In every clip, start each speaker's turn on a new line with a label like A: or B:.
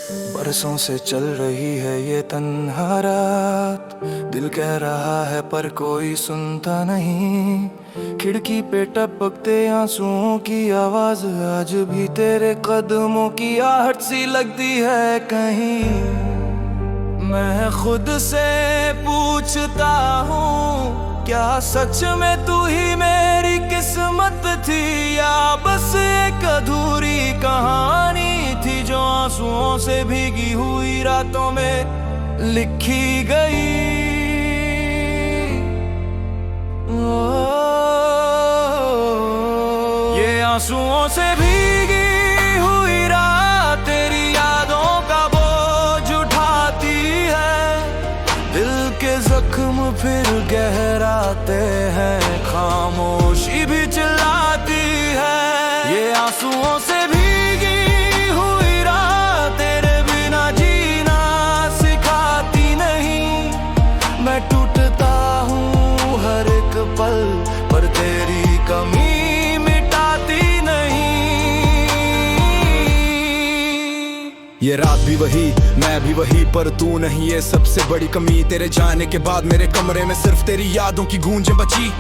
A: बरसों से चल रही है ये तन्हा रात, दिल कह रहा है पर कोई सुनता नहीं। खिड़की पे टपकते आंसुओं की आवाज आज भी तेरे कदमों की आहट सी लगती है कहीं। मैं खुद से पूछता हूँ, क्या सच में तू ही मेरी किस्मत थी, या बस एक अधूरी कहानी थी जो आंसुओं से भीगी हुई रातों में लिखी गई। ये आंसुओं से भीगी हुई रात तेरी यादों का बोझ उठाती है। दिल के जख्म फिर गहराते हैं, खामोशी भी चिल्लाती है। ये आंसुओं से भीगी हुई रात तेरे बिना जीना सिखाती नहीं। मैं टूटता हूँ हर एक पल, पर तेरी कमी मिटाती नहीं।
B: ये रात भी वही, मैं भी वही, पर तू नहीं। ये सबसे बड़ी कमी, तेरे जाने के बाद मेरे कमरे में सिर्फ तेरी यादों की गूंजें बची।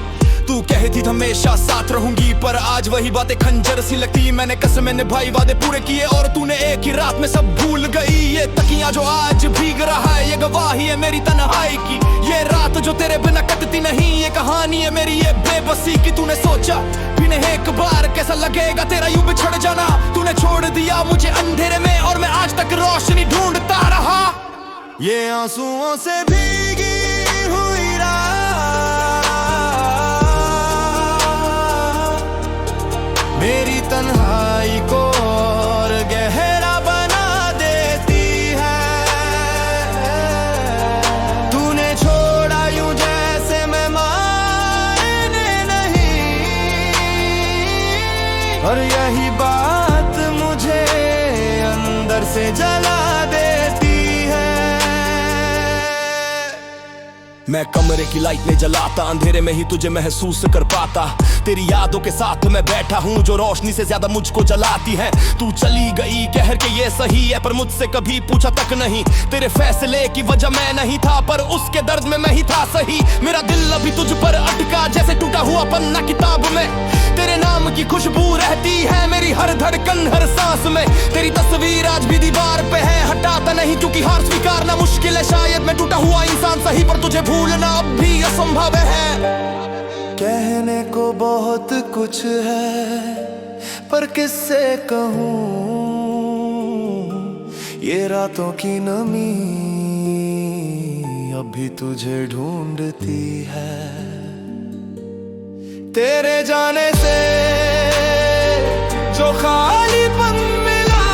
B: तू कहती थी हमेशा साथ रहूंगी, पर आज वही बातें खंजर सी लगती। मैंने कसमें निभाई, वादे पूरे किए, और तूने एक ही रात में सब भूल गई। ये तकिया जो आज भीग रहा है, ये गवाही है मेरी तन्हाई की। ये रात जो तेरे बिना कटती नहीं, ये कहानी है मेरी ये बेबसी की। तूने सोचा भी नहीं एक बार कैसा लगेगा तेरा यूं बिछड़ जाना। तूने छोड़ दिया मुझे अंधेरे में, और मैं आज तक रोशनी ढूंढता रहा।
A: ये आंसुओं से भीगी हुई रात मेरी तन्हाई को और गहरा बना देती है। तूने छोड़ा यूं जैसे मैं मायने नहीं, और यही बात मुझे अंदर से जला देती है।
B: मैं कमरे की लाइट नहीं जलाता, अंधेरे में ही तुझे महसूस कर पाता। तेरी यादों के साथ मैं बैठा हूँ जो रोशनी से ज्यादा मुझको जलाती है। तू चली गई कह के ये सही है, पर मुझसे कभी पूछा तक नहीं। तेरे फैसले की वजह मैं नहीं था, पर उसके दर्द में मैं ही था सही। मेरा दिल अभी तुझ पर अटका जैसे टूटा हुआ पन्ना किताब में। तेरे नाम की खुशबू रहती है मेरी हर धड़कन हर सांस में। तेरी तस्वीर आज भी दीवार पे है, हटाता नहीं क्योंकि हार स्वीकारना मुश्किल है। शायद मैं टूटा हुआ इंसान सही, पर तुझे भूलना अब भी असंभव है।
A: कहने को बहुत कुछ है, पर किससे कहूँ ये रातों की नमी अभी तुझे ढूंढती है। तेरे जाने से जो खालीपन मिला,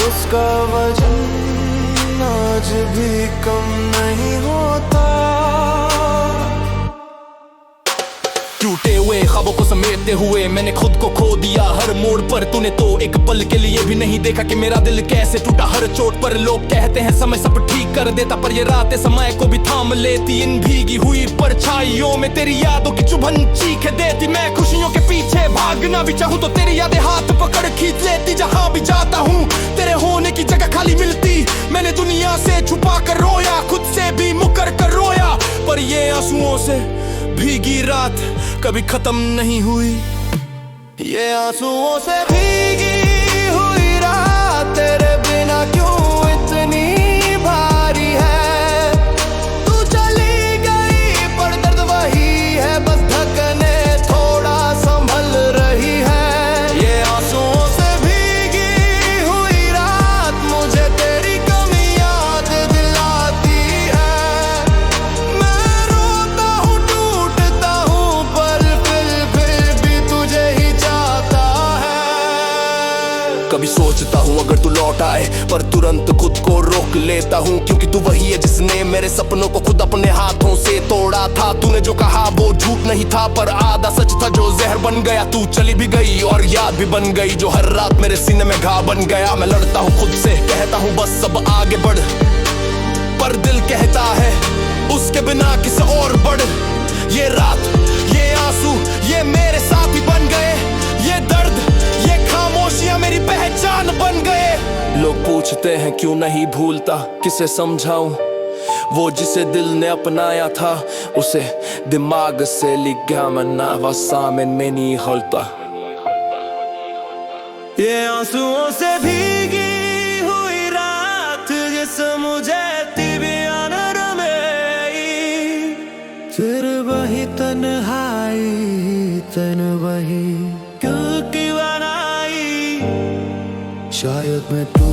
A: उसका वजन आज भी कम नहीं होता।
B: टूटे हुए ख्वाबों को समेटते हुए मैंने खुद को खो दिया हर मोड़ पर। तूने तो एक पल के लिए भी नहीं देखा कि मेरा दिल कैसे टूटा हर चोट पर। लोग कहते हैं समय सब ठीक कर देता, पर ये रातें समय को भी थाम लेती। इन भीगी हुई परछाइयों में तेरी यादों की चुभन चीख देती। मैं खुशियों के पीछे भागना भी चाहूँ तो तेरी यादें हाथ पकड़ खींच लेती। जहाँ भी जाता हूँ तेरे होने की जगह खाली मिलती। मैंने दुनिया से छुपा कर रोया, खुद से भी मुकर कर रोया, पर ये आंसुओं से भीगी रात कभी खत्म नहीं हुई।
A: ये आंसुओं से भीगी हुई रात तेरे बिना क्यों इतनी भारी है। तू चली गई पर दर्द वही है, बस धड़कने थोड़ा संभल रही है। ये आंसुओं से भीगी हुई रात मुझे तेरी कमी याद दिलाती है। मैं रोता हूँ टूटता हूँ, पर फिर भी तुझे ही चाहता है।
B: कभी सोचता हूँ अगर तू लौट आए, पर तुरंत खुद को रोक लेता हूँ, क्योंकि तू वही है जिसने मेरे सपनों को खुद अपने हाथों से तोड़ा था। तूने जो कहा वो झूठ नहीं था, पर आधा सच था जो जहर बन गया। तू चली भी गई और याद भी बन गई, जो हर रात मेरे सीने में घाव बन गया। मैं लड़ता हूँ खुद से, कहता हूँ बस अब आगे बढ़, पर दिल कहता है उसके बिना किस और बढ़। ये रात ये आंसू ये मेरे साथ ही बन गए, ये दर्द ये खामोशियां मेरी पहचान बन पूछते हैं क्यों नहीं भूलता, किसे समझाऊं वो जिसे दिल ने अपनाया था, उसे दिमाग से लिगामना वसामेन में नहीं होता। ये आंसुओं से भीगी हुई रात जिस मुझे तिबियान में, फिर वही तन्हाई तन वही क्योंकि बनाई। शायद मैं तू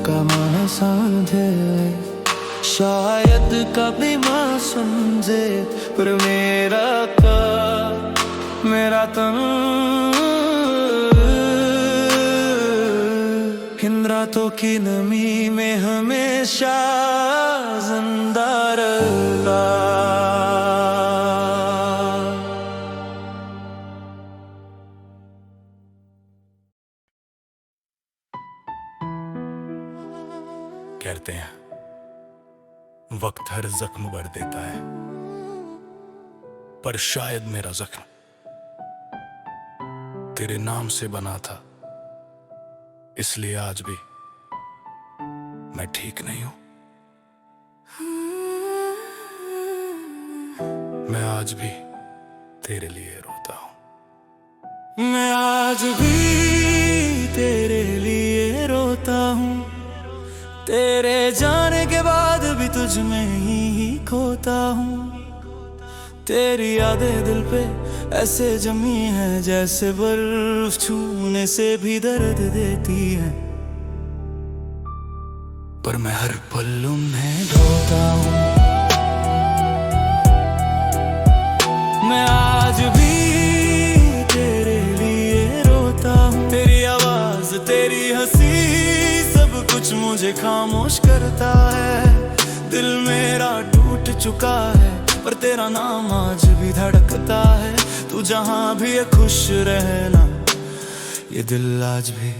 B: का माना समझे, शायद कभी मां समझे, पर मेरा तन इन रातों की नमी में हमेशा जिंदा रहा। कहते हैं वक्त हर जख्म भर देता है, पर शायद मेरा जख्म तेरे नाम से बना था, इसलिए आज भी मैं ठीक नहीं हूं। मैं आज भी तेरे लिए रोता हूं। मैं आज भी तेरे लिए रोता हूं। तेरे जाने के बाद भी तुझ में ही खोता हूँ। तेरी यादें दिल पे ऐसे जमी है जैसे बर्फ छूने से भी दर्द देती है, पर मैं हर पल उन्हें ढोता हूँ। मैं आज भी तेरे लिए रोता हूँ। तेरी आवाज, तेरी हंसी, सब कुछ मुझे खामोश करता है। दिल मेरा टूट चुका है, पर तेरा नाम आज भी धड़कता है। तू जहां भी है खुश रहना, ये दिल आज भी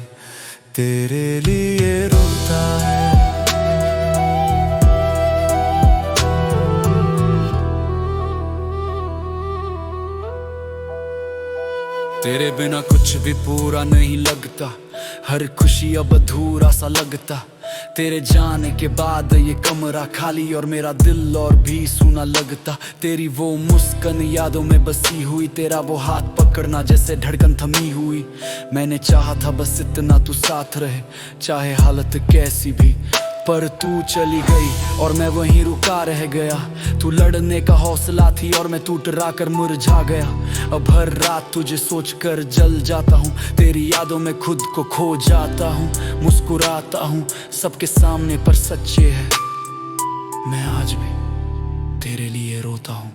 B: तेरे लिए रोता है। तेरे बिना कुछ भी पूरा नहीं लगता, हर खुशी अब अधूरा सा लगता। तेरे जाने के बाद ये कमरा खाली और मेरा दिल और भी सूना लगता। तेरी वो मुस्कान यादों में बसी हुई, तेरा वो हाथ पकड़ना जैसे धड़कन थमी हुई। मैंने चाहा था बस इतना तू साथ रहे, चाहे हालत कैसी भी, पर तू चली गई और मैं वहीं रुका रह गया। तू लड़ने का हौसला थी और मैं टूट कर मुरझा गया। अब हर रात तुझे सोचकर जल जाता हूँ, तेरी यादों में खुद को खो जाता हूँ। मुस्कुराता हूँ सबके सामने पर सच्चे है, मैं आज भी तेरे लिए रोता हूँ।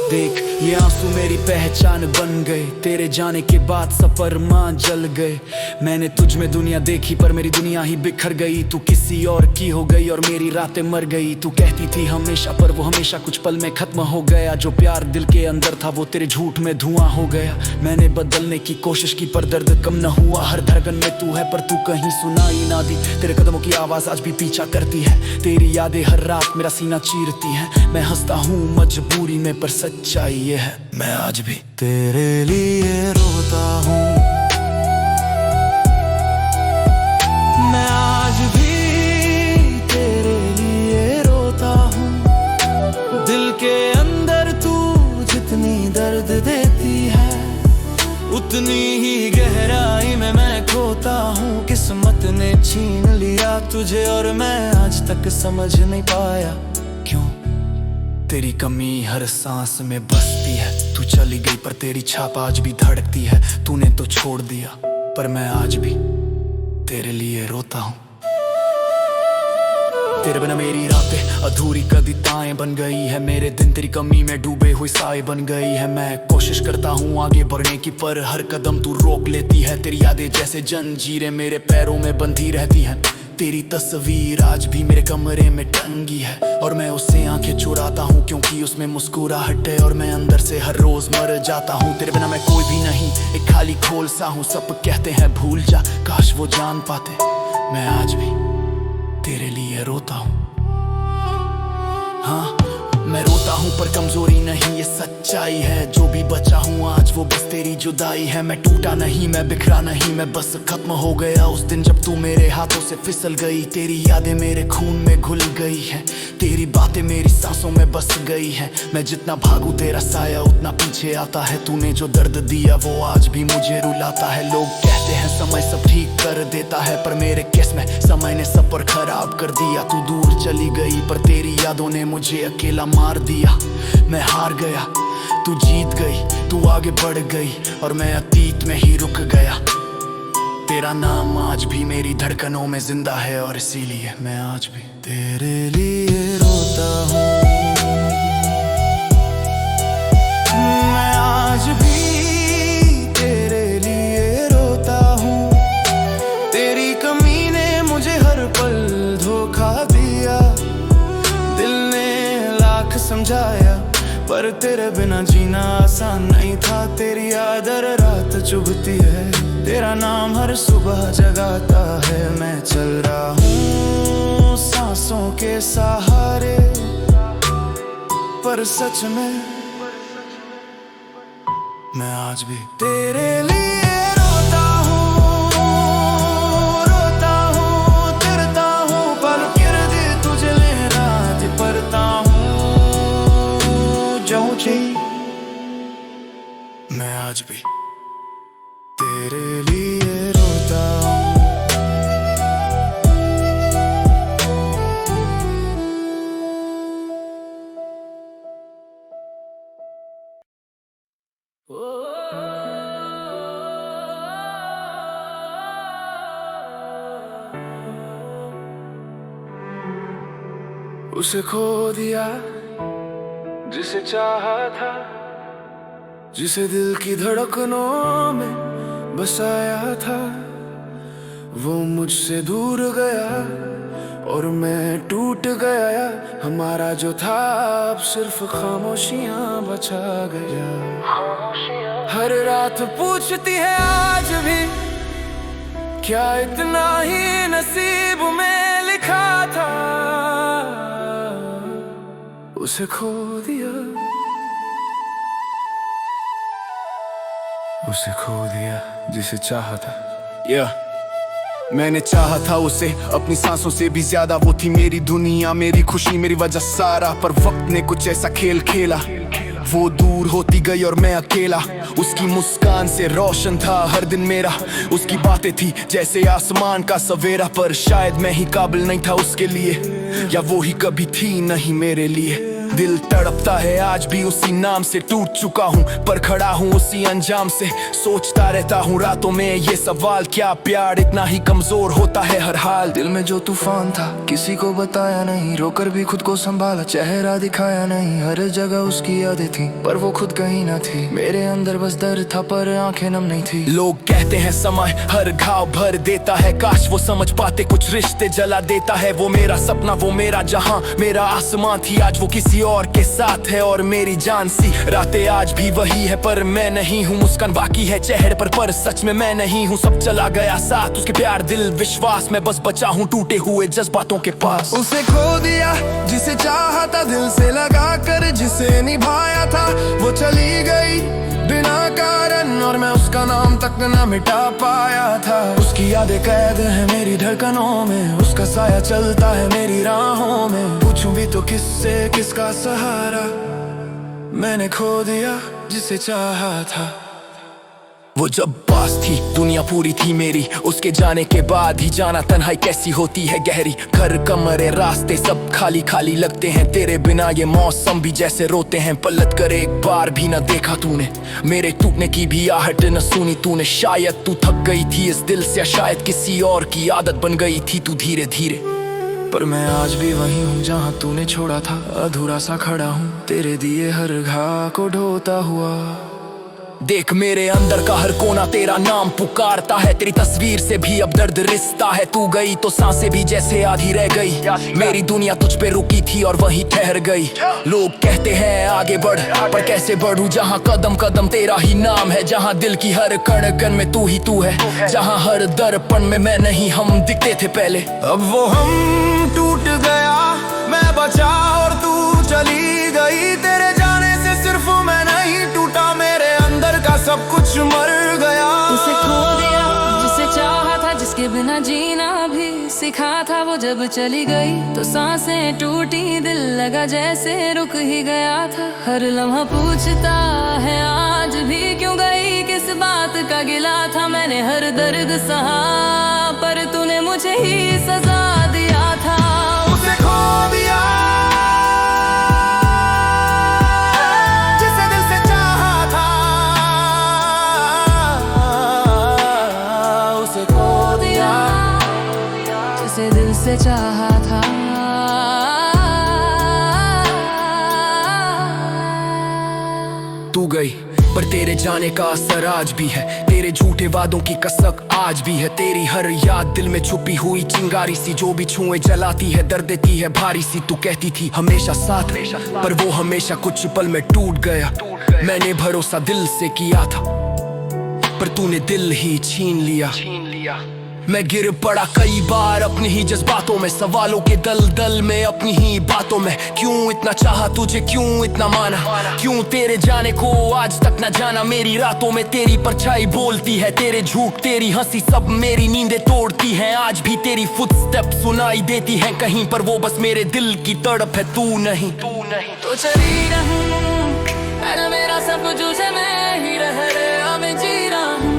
B: देख ये आंसू मेरी पहचान बन गए, तेरे जाने के बाद सफर मां जल गए। मैंने तुझ में दुनिया देखी पर मेरी दुनिया ही बिखर गई। तू किसी और की हो गई और मेरी रातें मर गई। तू कहती थी हमेशा, पर वो हमेशा कुछ पल में खत्म हो गया। जो प्यार दिल के अंदर था वो तेरे झूठ में धुआं हो गया। मैंने बदलने की कोशिश की पर दर्द कम न हुआ। हर धड़कन में तू है पर तू कहीं सुनाई ना दी। तेरे कदमों की आवाज आज भी पीछा करती है, तेरी यादें हर रात मेरा सीना चीरती हैं। मैं हंसता हूँ मजबूरी में पर सच्चाई ये है, मैं आज भी तेरे लिए रोता हूँ। मैं आज भी तेरे लिए रोता हूँ। दिल के अंदर तू जितनी दर्द देती है, उतनी ही गहराई में मैं खोता हूँ। किस्मत ने छीन लिया तुझे और मैं आज तक समझ नहीं पाया क्यों। तेरी कमी हर सांस में बसती है। तू चली गई पर तेरी छाप आज भी धड़कती है। तूने तो छोड़ दिया पर मैं आज भी तेरे लिए रोता हूँ। तेरे बिना मेरी रातें अधूरी कविताएं बन गई है। मेरे दिन तेरी कमी में डूबे हुए साए बन गई है। मैं कोशिश करता हूँ आगे बढ़ने की पर हर कदम तू रोक लेती है। तेरी यादें जैसे जंजीरें मेरे पैरों में बंधी रहती हैं। तेरी तस्वीर आज भी मेरे कमरे में टंगी है और मैं उससे आंखें चुराता हूँ क्योंकि उसमें मुस्कुराहट है और मैं अंदर से हर रोज मर जाता हूँ। तेरे बिना मैं कोई भी नहीं, एक खाली खोल सा हूँ। सब कहते हैं भूल जा, काश वो जान पाते मैं आज भी तेरे लिए रोता हूँ। हाँ मैं रोता हूँ पर कमजोरी नहीं, ये सच्चाई है। जो भी बचा हूँ आज वो बस तेरी जुदाई है। मैं टूटा नहीं, मैं बिखरा नहीं, मैं बस खत्म हो गया उस दिन जब तू मेरे हाथों से फिसल गई। तेरी यादें मेरे खून में घुल गई हैं, तेरी बातें मेरी सांसों में बस गई हैं। मैं जितना भागूं तेरा साया उतना पीछे आता है। तूने जो दर्द दिया वो आज भी मुझे रुलाता है। लोग कहते हैं समय सब ठीक कर देता है, पर मेरे केस में समय ने सब पर खराब कर दिया। तू दूर चली गई पर तेरी यादों ने मुझे अकेला मार दिया। मैं हार गया, तू जीत गई, तू आगे बढ़ गई और मैं अतीत में ही रुक गया। तेरा नाम आज भी मेरी धड़कनों में जिंदा है और इसीलिए मैं आज भी तेरे लिए रोता हूँ। मैं आज भी तेरे लिए रोता हूँ। तेरी कमी ने मुझे हर पल धोखा दिया। दिल ने लाख समझाया पर तेरे बिना जीना आसान नहीं था। तेरी याद हर रात चुभती है, तेरा नाम हर सुबह जगाता है। मैं चल रहा हूँ सांसों के सहारे, पर सच में मैं आज भी तेरे लिए रोता हूँ, रोता हूँ, तिरता हूँ, पर गिरदी तुझे ले रात पड़ता हूँ। मैं आज भी तेरे लिए रोता हूँ।
A: उसे खो दिया जिसे चाहा था, जिसे दिल की धड़कनों में बसाया था। वो मुझसे दूर गया और मैं टूट गया। हमारा जो था अब सिर्फ खामोशियां बचा गया। हर रात पूछती है आज भी, क्या इतना ही नसीब में लिखा था। उसे खो दिया, उसे खो दिया जिसे चाहा था। मैंने चाहा था उसे अपनी सांसों से भी ज्यादा। वो थी मेरी दुनिया, मेरी खुशी, मेरी वजह सारा। पर वक्त ने कुछ ऐसा खेल खेला, वो दूर होती गई और मैं अकेला। उसकी मुस्कान से रोशन था हर दिन मेरा, उसकी बातें थी जैसे आसमान का सवेरा। पर शायद मैं ही काबिल नहीं था उसके लिए, या वो ही कभी थी नहीं मेरे लिए। दिल तड़पता है आज भी उसी नाम से। टूट चुका हूँ पर खड़ा हूँ उसी अंजाम से। सोचता रहता हूँ रातों में ये सवाल, क्या प्यार इतना ही कमजोर होता है हर हाल। दिल में जो तूफान था किसी को बताया नहीं, रोकर भी खुद को संभाला, चेहरा दिखाया नहीं। हर जगह उसकी यादें थी पर वो खुद कहीं ना थी। मेरे अंदर बस दर्द था पर आंखें नम नहीं थी। लोग कहते हैं समय हर घाव भर देता है, काश वो समझ पाते कुछ रिश्ते जला देता है। वो मेरा सपना, वो मेरा जहां, मेरा आसमां थी, आज वो किसी और के साथ है। और मेरी जान सी रातें आज भी वही है, पर मैं नहीं हूँ। मुस्कान बाकी है चेहरे पर सच में मैं नहीं हूँ। सब चला गया साथ उसके प्यार, दिल, विश्वास। मैं बस बचा हूँ टूटे हुए जज्बातों के पास। उसे खो दिया जिसे चाहा था, दिल से लगा कर जिसे निभाया था। वो चली गई बिना कारण और मैं उसका नाम तक न मिटा पाया था। उसकी यादें कैद है मेरी धड़कनों में, उसका साया चलता है मेरी राहों में। पूछूं भी तो किससे किसका सहारा, मैंने खो दिया जिसे चाहा था। वो जब पास थी दुनिया पूरी थी मेरी, उसके जाने के बाद ही जाना तन्हाई कैसी होती है गहरी। घर कमरे रास्ते सब खाली खाली लगते हैं, तेरे बिना ये मौसम भी जैसे रोते हैं। पलट कर एक बार भी न देखा तूने, मेरे टूटने की भी आहट न सुनी तूने। शायद तू थक गई थी इस दिल से, शायद किसी और की आदत बन गई थी तू धीरे धीरे। पर मैं आज भी वही हूँ जहाँ तूने छोड़ा था, अधूरा सा खड़ा हूँ तेरे दिए हर घाव को ढोता हुआ। देख मेरे अंदर का हर कोना तेरा नाम पुकारता है। तेरी तस्वीर से भी अब दर्द रिश्ता है। तू गई तो सांसें भी जैसे आधी रह गई। मेरी दुनिया तुझ पे रुकी थी और वहीं ठहर गई। लोग कहते हैं आगे बढ़, पर कैसे बढ़ूं जहाँ कदम कदम तेरा ही नाम है। जहाँ दिल की हर कड़कन में तू ही तू है, जहाँ हर दर्पण में मैं नहीं हम दिखते थे पहले। अब वो हम टूट गया, मैं बचा और तू चली गई। तेरे जाने से सिर्फ मैं नहीं टूटा, मेरे अंदर का सब कुछ मर गया।
C: उसे खो दिया जिसे चाहा था, जिसके बिना जीना भी सिखा था। वो जब चली गई तो सांसें टूटी, दिल लगा जैसे रुक ही गया था। हर लम्हा पूछता है आज भी, क्यों गई, किस बात का गिला था। मैंने हर दर्द सहा, पर तूने मुझे ही सजा दिया था।
A: उसे खो दिया जिसे दिल से चाहा था, उसे खो दिया
C: जिसे दिल से चाहा था।
B: तू गई पर तेरे जाने का असर आज भी है, तेरे झूठे वादों की कसक आज भी है। तेरी हर याद दिल में छुपी हुई चिंगारी सी, जो भी छुए जलाती है, दर्द देती है भारी सी। तू कहती थी हमेशा साथ, पर वो हमेशा कुछ पल में टूट गया। मैंने भरोसा दिल से किया था, पर तूने दिल ही छीन लिया। मैं गिर पड़ा कई बार अपनी ही जज्बातों में, सवालों के दलदल में, अपनी ही बातों में। क्यों इतना चाहा तुझे, क्यों इतना माना, क्यों तेरे जाने को आज तक न जाना। मेरी रातों में तेरी परछाई बोलती है, तेरे झूठ तेरी हंसी सब मेरी नींदें तोड़ती हैं। आज भी तेरी फुटस्टेप सुनाई देती हैं कहीं, पर वो बस मेरे दिल की तड़प है, तू नहीं।
C: तो चली रहूं मैं, मेरा सब कुछ मैं ही रह रहा, मैं जी रहा हूं,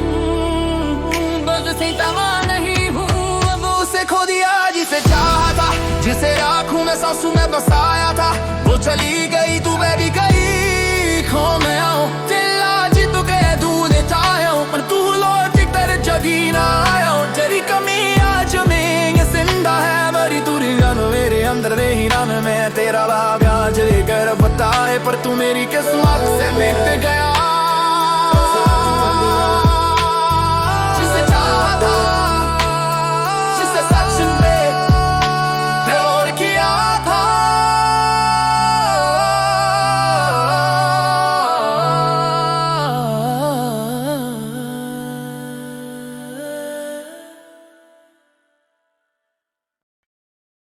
C: बस सीता नहीं हूँ। अब
A: उसे खो दिया जिसे चाहा था, जिसे आँखों में सांसों में बसाया था। वो चली गई तू मैं भी गई, खो मैं आऊं दिल आज तू कह दूध चाहे हूं, पर तू लौट कर जगी ना आया हूं। तेरी कमी आज में ये जिंदा है, मरी दूरी जान मेरे अंदर नहीं रान में। तेरा भाव आज लेकर बताए, पर तू मेरी किस्मत से मिट गया।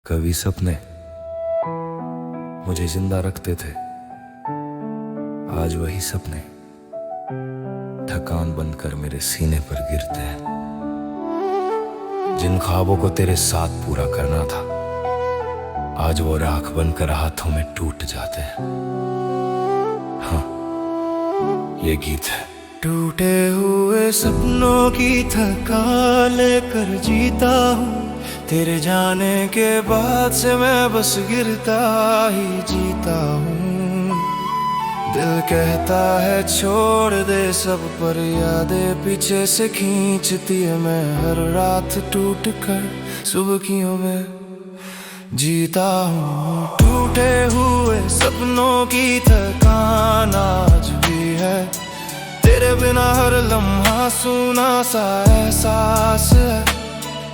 A: कभी सपने मुझे जिंदा रखते थे, आज वही सपने थकान बनकर मेरे सीने पर गिरते हैं। जिन ख्वाबों को तेरे साथ पूरा करना था, आज वो राख बनकर हाथों में टूट जाते हैं। हाँ, ये गीत है। टूटे हुए सपनों की थकान लेकर जीता हूँ, तेरे जाने के बाद से मैं बस गिरता ही जीता हूँ। दिल कहता है छोड़ दे सब, पर यादें पीछे से खींचती है। मैं हर रात टूट कर सुबकियों में जीता हूँ। टूटे हुए सपनों की थकान आज भी है, तेरे बिना हर लम्हा सूना सा एहसास है।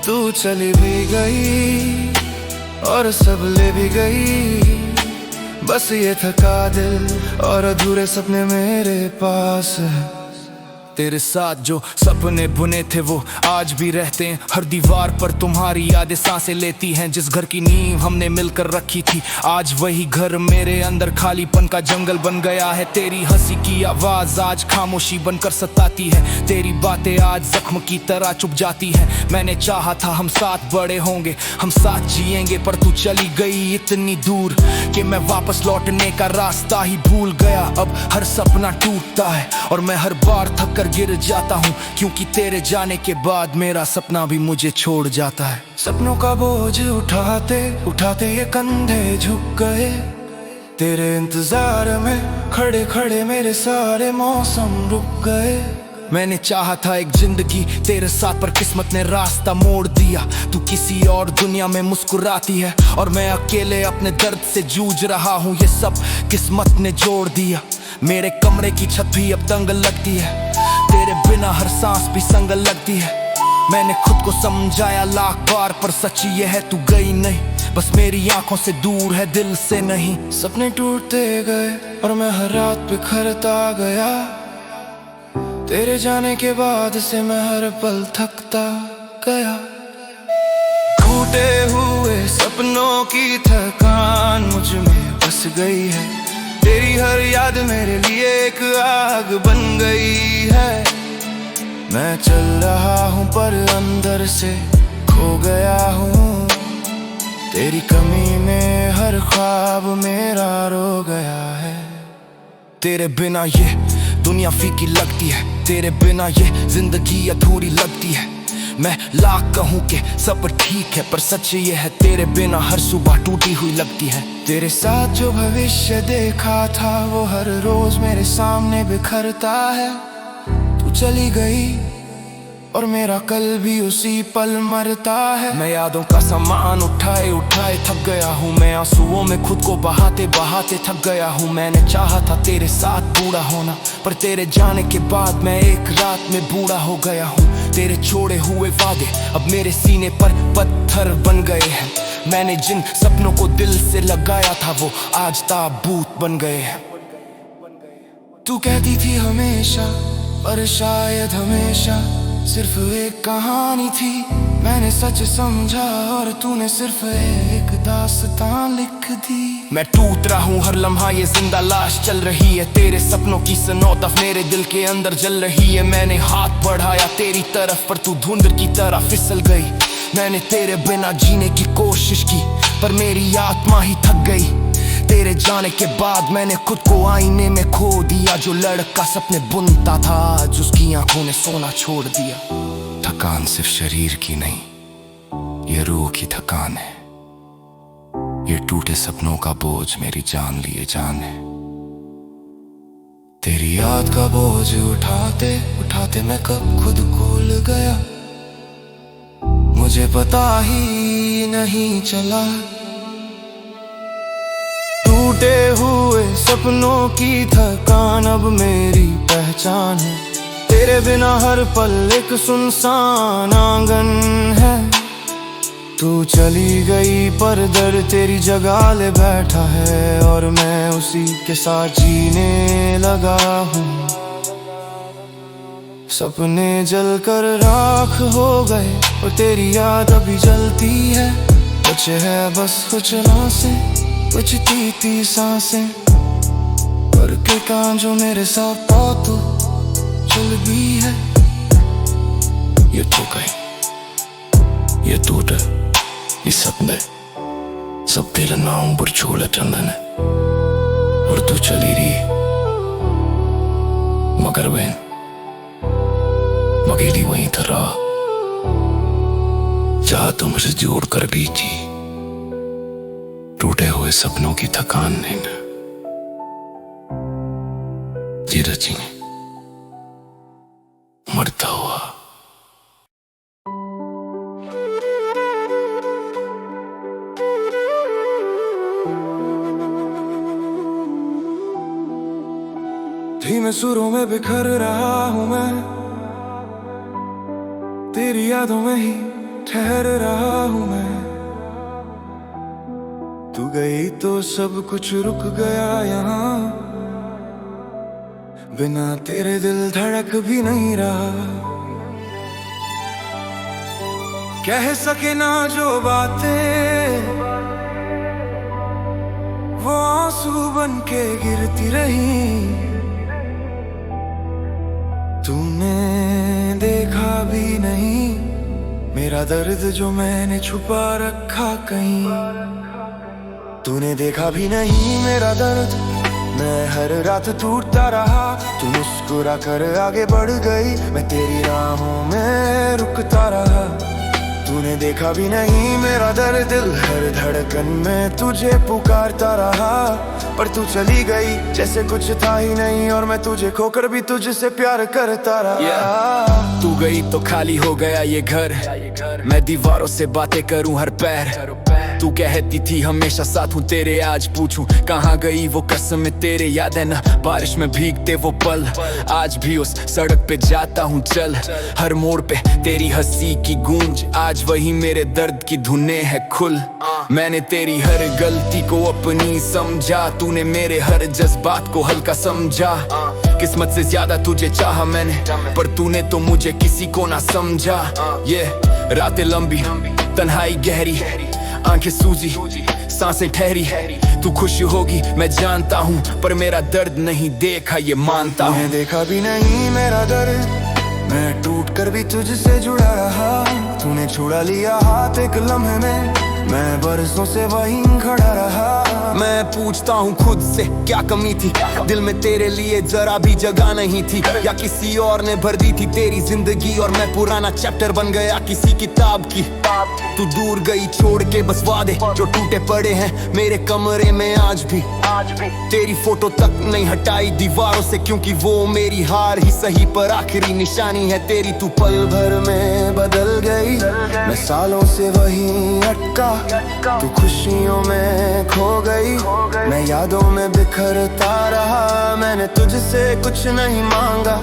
A: तू चली भी गई और सब ले भी गई, बस ये थका दिल और अधूरे सपने मेरे पास है। तेरे साथ जो सपने बुने थे वो आज भी रहते हैं, हर दीवार पर तुम्हारी यादें सांसें लेती हैं। जिस घर की नींव हमने मिलकर रखी थी, आज वही घर मेरे अंदर खालीपन का जंगल बन गया है। तेरी हंसी की आवाज आज खामोशी बनकर सताती है, तेरी बातें आज जख्म की तरह चुप जाती है। मैंने चाहा था हम साथ बड़े होंगे, हम साथ जिएंगे, पर तू चली गई इतनी दूर कि मैं वापस लौटने का रास्ता ही भूल गया। अब हर सपना टूटता है और मैं हर बार थक कर गिर जाता हूँ, क्योंकि तेरे जाने के बाद मेरा सपना भी मुझे छोड़ जाता है। सपनों का बोझ उठाते उठाते ये कंधे झुक गए, तेरे इंतजार में खड़े खड़े मेरे सारे मौसम रुक गए। मैंने चाहा था एक जिंदगी तेरे साथ, पर किस्मत ने रास्ता मोड़ दिया। तू किसी और दुनिया में मुस्कुराती है और मैं अकेले अपने दर्द से जूझ रहा हूँ। ये सब किस्मत ने जोड़ दिया। मेरे कमरे की छत भी अब तंग लगती है, तेरे बिना हर सांस भी संग लगती है। मैंने खुद को समझाया लाख बार, पर सच ये है तू गई नहीं, बस मेरी आंखों से दूर है दिल से नहीं। सपने टूटते गए और मैं हर रात बिखरता गया, तेरे जाने के बाद से मैं हर पल थकता गया। टूटे हुए सपनों की थकान मुझ में बस बस गई है। तेरी हर याद मेरे लिए एक आग बन गई है। मैं चल रहा हूँ पर अंदर से खो गया हूँ। तेरी कमी में हर ख्वाब मेरा रो गया है।
B: तेरे बिना ये दुनिया फीकी लगती है, तेरे बिना ये जिंदगी अधूरी लगती है। मैं लाख कहूँ कि सब ठीक है, पर सच ये है तेरे बिना हर सुबह टूटी हुई लगती है।
A: तेरे साथ जो भविष्य देखा था वो हर रोज मेरे सामने बिखरता है। तू चली गई और मेरा कल भी उसी पल मरता है।
B: मैं यादों का सामान उठाए उठाए थक गया हूँ। मैं आंसुओं में खुद को बहाते बहाते थक गया हूँ। मैंने चाहा था तेरे साथ बूढ़ा होना, पर तेरे जाने के बाद मैं एक रात में बूढ़ा हो गया हूँ। तेरे छोड़े हुए वादे अब मेरे सीने पर पत्थर बन गए हैं। मैंने जिन सपनों को दिल से लगाया था वो आज ताबूत बन गए हैं।
A: तू कहती थी हमेशा, पर शायद हमेशा सिर्फ एक कहानी थी। मैंने सच समझा और तूने सिर्फ एक दास्तां लिख दी।
B: मैं टूट रहा हूँ हर लम्हा, ये जिंदा लाश चल रही है। तेरे सपनों की सनौतफ मेरे दिल के अंदर जल रही है। मैंने हाथ बढ़ाया तेरी तरफ पर तू धुंध की तरह फिसल गई। मैंने तेरे बिना जीने की कोशिश की पर मेरी आत्मा ही थक गई। तेरे जाने के बाद मैंने खुद को आईने में खो दिया। जो लड़का सपने बुनता था आज उसकी आंखों ने सोना छोड़ दिया।
A: थकान सिर्फ शरीर की नहीं, ये रूह की थकान है। ये टूटे सपनों का बोझ मेरी जान लिए जान है। तेरी याद का बोझ उठाते उठाते मैं कब खुद भूल गया। मुझे पता ही नहीं चला। टूटे हुए सपनों की थकान अब मेरी पहचान है। तेरे बिना हर पल एक सुनसान आंगन है। तू चली गई पर दर तेरी जगह ले बैठा है और मैं उसी के साथ जीने लगा हूँ। सपने जल कर राख हो गए और तेरी याद अभी जलती है। कुछ है बस कुछ सांसें, कुछ तीती सांसें, पर के कान जो मेरे साथ तो चल भी है।
B: ये तो गई, ये टूटे, ये सपने सब तेरे नाम पर छोड़े चंदन है। और तू चली रही मगर बहन अकेली वहीं था रहा, जहां तुम मुझे जोड़ कर भी थी। टूटे हुए सपनों की थकान ने जी रची मरता हुआ।
A: धीमे सुरों में बिखर रहा हूँ मैं, तेरी यादों में ही ठहर रहा हूँ मैं। तू गई तो सब कुछ रुक गया यहाँ, बिना तेरे दिल धड़क भी नहीं रहा। कह सके ना जो बातें वो आंसू बन के गिरती रही। तूने देखा भी नहीं मेरा दर्द जो मैंने छुपा रखा कहीं। तूने देखा भी नहीं मेरा दर्द, मैं हर रात टूटता रहा। तू मुस्कुरा कर आगे बढ़ गई, मैं तेरी राहों में रुकता रहा। तूने देखा भी नहीं मेरा दर्द, दिल हर धड़कन में तुझे पुकारता रहा। पर तू चली गई जैसे कुछ था ही नहीं, और मैं तुझे खोकर भी तुझसे प्यार करता रहा।
B: तू गई तो खाली हो गया ये घर, मैं दीवारों से बातें करूं हर पैर। तू कहती थी हमेशा साथ हूँ तेरे, आज पूछूं कहाँ गई वो कसम तेरे। याद है ना बारिश में भीगते वो पल, आज भी उस सड़क पे जाता हूँ चल। हर मोड़ पे तेरी हंसी की गूंज, आज वही मेरे दर्द की धुनें है खुल। मैंने तेरी हर गलती को अपनी समझा, तूने मेरे हर जज्बात को हल्का समझा। किस्मत से ज्यादा तुझे चाहा मैंने, पर तूने तो मुझे किसी को ना समझा। ये रातें लंबी, तन्हाई गहरी, आंखें सूजी, सांसें ठहरी, तू खुश होगी मैं जानता हूँ, पर मेरा दर्द नहीं देखा ये मानता हूँ।
A: तूने देखा भी नहीं मेरा दर्द, मैं टूट कर भी तुझसे जुड़ा रहा। तूने छुड़ा लिया हाथ एक लम्हे में, मैं बरसों से वहीं खड़ा रहा।
B: मैं पूछता हूँ खुद से क्या कमी थी, दिल में तेरे लिए जरा भी जगह नहीं थी, या किसी और ने भर दी थी तेरी जिंदगी और मैं पुराना चैप्टर बन गया किसी किताब की। तू दूर गई छोड़ के बस वादे जो टूटे पड़े हैं मेरे कमरे में आज भी। तेरी फोटो तक नहीं हटाई दीवारों से, क्योंकि वो मेरी हार ही सही पर आखिरी निशानी है तेरी। तू
A: पल भर में बदल गई, मैं सालों से वहीं अटका। तू खुशियों में खो गई, मैं यादों में बिखरता रहा। मैंने तुझसे कुछ नहीं मांगा,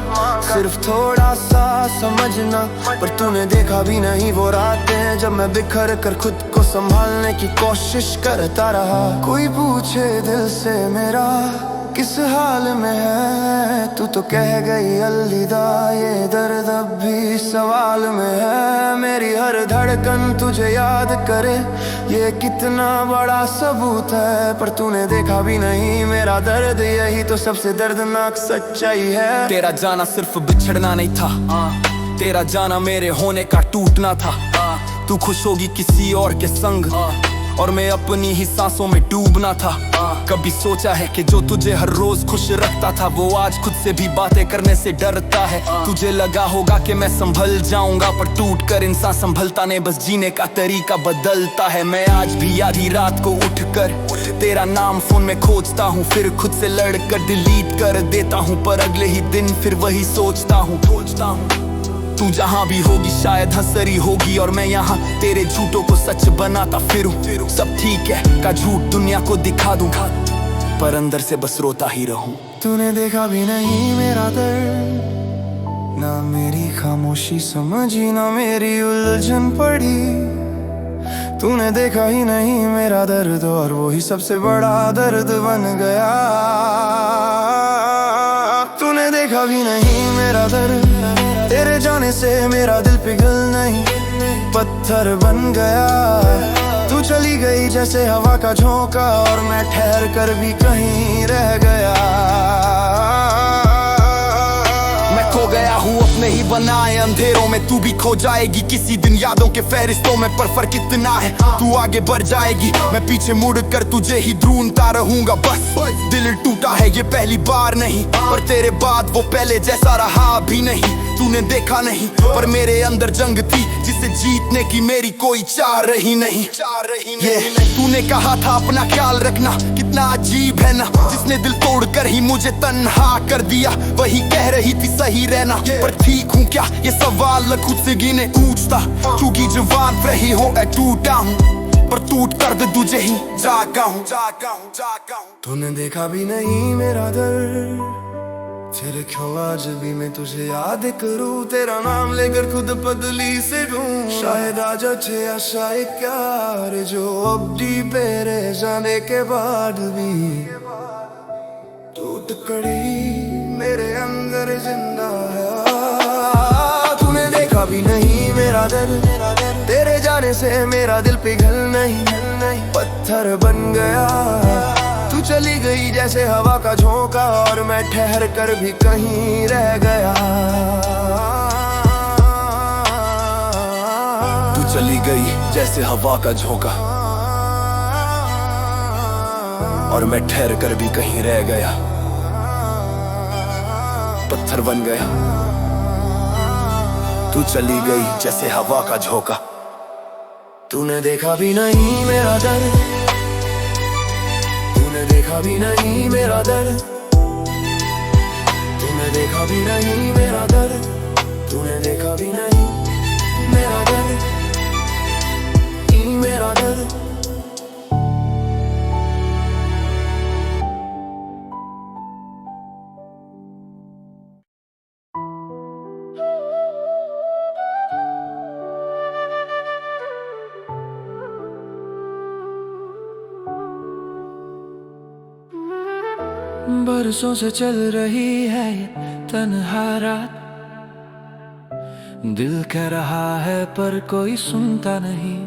A: सिर्फ थोड़ा सा समझना, पर तूने देखा भी नहीं वो रातें जब मैं बिखर कर खुद को संभालने की कोशिश करता रहा। कोई पूछे दिल से मेरा किस हाल में है, तू तो कह गई अलविदा, ये दर्द अब भी सवाल में है। मेरी हर धड़कन तुझे याद करे, ये कितना बड़ा सबूत है, पर तूने देखा भी नहीं मेरा दर्द, यही तो सबसे दर्दनाक सच्चाई है।
B: तेरा जाना सिर्फ बिछड़ना नहीं था, तेरा जाना मेरे होने का टूटना था। तू खुश होगी किसी और के संग, और मैं अपनी ही सांसों में डूबना था। कभी सोचा है कि जो तुझे हर रोज खुश रखता था वो आज खुद से भी बातें करने से डरता है। तुझे लगा होगा कि मैं संभल जाऊंगा, पर टूट कर इंसान संभलता नहीं, बस जीने का तरीका बदलता है। मैं आज भी आधी रात को उठकर तेरा नाम फोन में खोजता हूँ, फिर खुद से लड़कर डिलीट कर देता हूँ, पर अगले ही दिन फिर वही सोचता हूँ। तू जहाँ भी होगी शायद हंस रही होगी, और मैं यहाँ तेरे झूठों को सच बनाता फिरूं। सब ठीक है का झूठ दुनिया को दिखा दूं, पर अंदर से बस रोता ही रहूं।
A: तूने देखा भी नहीं मेरा दर्द, ना मेरी खामोशी समझी, ना मेरी उलझन पड़ी। तूने देखा ही नहीं मेरा दर्द, और वो ही सबसे बड़ा दर्द बन गया। तूने देखा भी नहीं मेरा दर्द, तेरे जाने से मेरा दिल पिघल नहीं, पत्थर बन गया। तू चली गई जैसे हवा का झोंका, और मैं ठहर कर भी कहीं रह गया।
B: मैं खो गया हूँ अपने ही बनाए अंधेरों में, तू भी खो जाएगी किसी दिन यादों के फहरिस्तों में, पर फर्क इतना है तू आगे बढ़ जाएगी, मैं पीछे मुड़ कर तुझे ही ढूंढता रहूंगा। बस दिल टूटा है ये पहली बार नहीं, पर तेरे बाद वो पहले जैसा रहा भी नहीं। तूने देखा नहीं पर मेरे अंदर जंग थी, जिसे जीतने की मेरी कोई चाह रही नहीं। तूने कहा था अपना ख्याल रखना, कितना अजीब है ना, जिसने दिल तोड़कर ही मुझे तन्हा कर दिया, वही कह रही थी सही रहना। पर ठीक हूँ क्या ये सवाल खुद से गिने पूछता, क्योंकि जवान रही हो मैं टूटा हूँ, पर टूट कर दे तुझे ही जागा हूँ।
A: तूने देखा भी नहीं मेरा दर्द, फिर क्यों आज भी मैं तुझे याद करूं, तेरा नाम लेकर खुद पगली से ढूंढ। शायद आज अच्छे या शायद क्या जो अब डी पे रह जाने के बाद भी टूट कड़ी मेरे अंदर जिंदा है। तूने देखा भी नहीं मेरा दर्द, तेरे जाने से मेरा दिल पिघल नहीं, पत्थर बन गया। तू चली गई जैसे हवा का झोंका, और मैं ठहर कर भी कहीं रह गया।
B: तू चली गई जैसे हवा का झोंका, और मैं ठहर कर भी कहीं रह गया, पत्थर बन गया। तू चली गई जैसे हवा का झोंका।
A: तूने देखा भी नहीं मेरा दर्द, तूने देखा भी नहीं मेरा दर्द, तूने देखा भी नहीं मेरा दर्द, तूने देखा भी नहीं मेरा दर्द, मेरा दर्द। बरसों से चल रही है ये तन्हा रात, दिल कह रहा है पर कोई सुनता नहीं।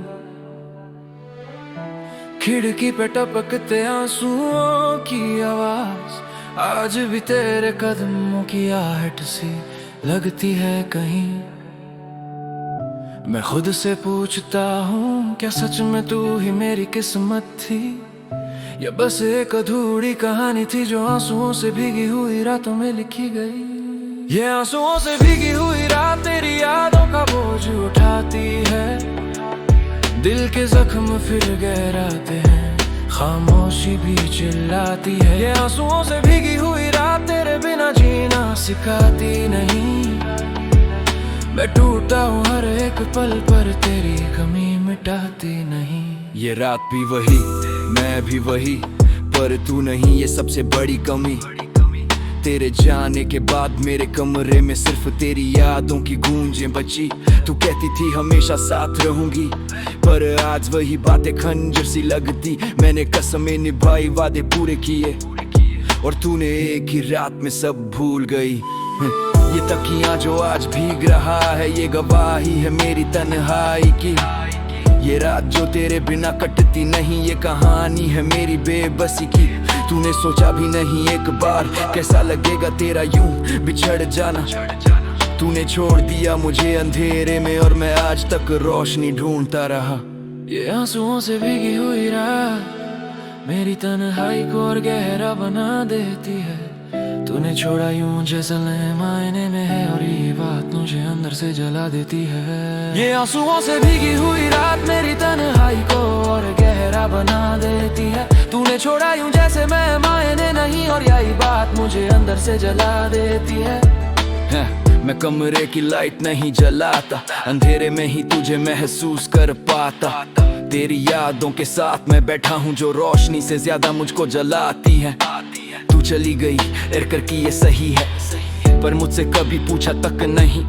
A: खिड़की पे टपकते आंसुओं की आवाज आज भी तेरे कदमों की आहट सी लगती है कहीं। मैं खुद से पूछता हूँ क्या सच में तू ही मेरी किस्मत थी, या बस एक अधूरी कहानी थी जो आंसुओं से भीगी हुई रातों में लिखी गई। ये आंसुओं से भीगी हुई रात तेरी यादों का बोझ उठाती है, दिल के जख्म फिर गहराते हैं, खामोशी भी चिल्लाती है। ये आंसुओं से भीगी हुई रात तेरे बिना जीना सिखाती नहीं, मैं टूटा हूँ हर एक पल पर तेरी कमी मिटाती नहीं।
B: ये रात भी वही मैं भी वही, पर तू नहीं ये सबसे बड़ी कमी। तेरे जाने के बाद मेरे कमरे में सिर्फ तेरी यादों की गूंजें बची। तू कहती थी हमेशा साथ रहूंगी, पर आज वही बातें खंजर सी लगती। मैंने कसमें निभाई, वादे पूरे किए, और तूने एक ही रात में सब भूल गई। ये तकिया जो आज भीग रहा है ये गवाही है मेरी तन्हाई की। ये रात जो तेरे बिना कटती नहीं ये कहानी है मेरी बेबसी की। तूने सोचा भी नहीं एक बार कैसा लगेगा तेरा यूं बिछड़ जाना। तूने छोड़ दिया मुझे अंधेरे में और मैं आज तक रोशनी ढूंढता रहा।
A: ये आंसुओं से भीगी हुई रात मेरी तन्हाई को और गहरा बना देती है। तूने छोड़ा यूं जैसे नए मायने में है, और ये बात मुझे अंदर से जला देती है। ये आंसुओं से भीगी हुई रात मेरी तन्हाई को और गहरा बना देती है। तूने छोड़ा यूं जैसे मैं मायने नहीं, और यही बात मुझे अंदर से जला देती है।
B: मैं कमरे की लाइट नहीं जलाता, अंधेरे में ही तुझे महसूस कर पाता। तेरी यादों के साथ मैं बैठा हूँ जो रोशनी से ज्यादा मुझको जलाती है। तू चली गई कर की ये सही है, पर मुझसे कभी पूछा तक नहीं।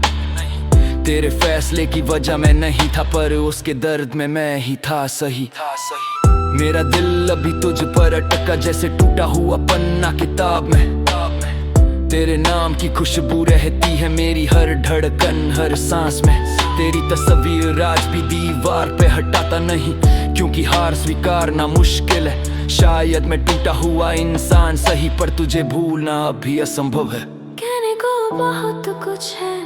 B: तेरे फैसले की वजह मैं नहीं था, पर उसके दर्द में मैं ही था सही। मेरा दिल अभी तुझ पर अटका जैसे टूटा हुआ पन्ना किताब में। तेरे नाम की खुशबू रहती है मेरी हर धड़कन हर सांस में। तेरी तस्वीर आज भी दीवार पे हटाता नहीं, क्योंकि हार स्वीकारना मुश्किल है। शायद मैं टूटा हुआ इंसान सही, पर तुझे भूलना अभी असंभव है।
C: कहने को बहुत कुछ है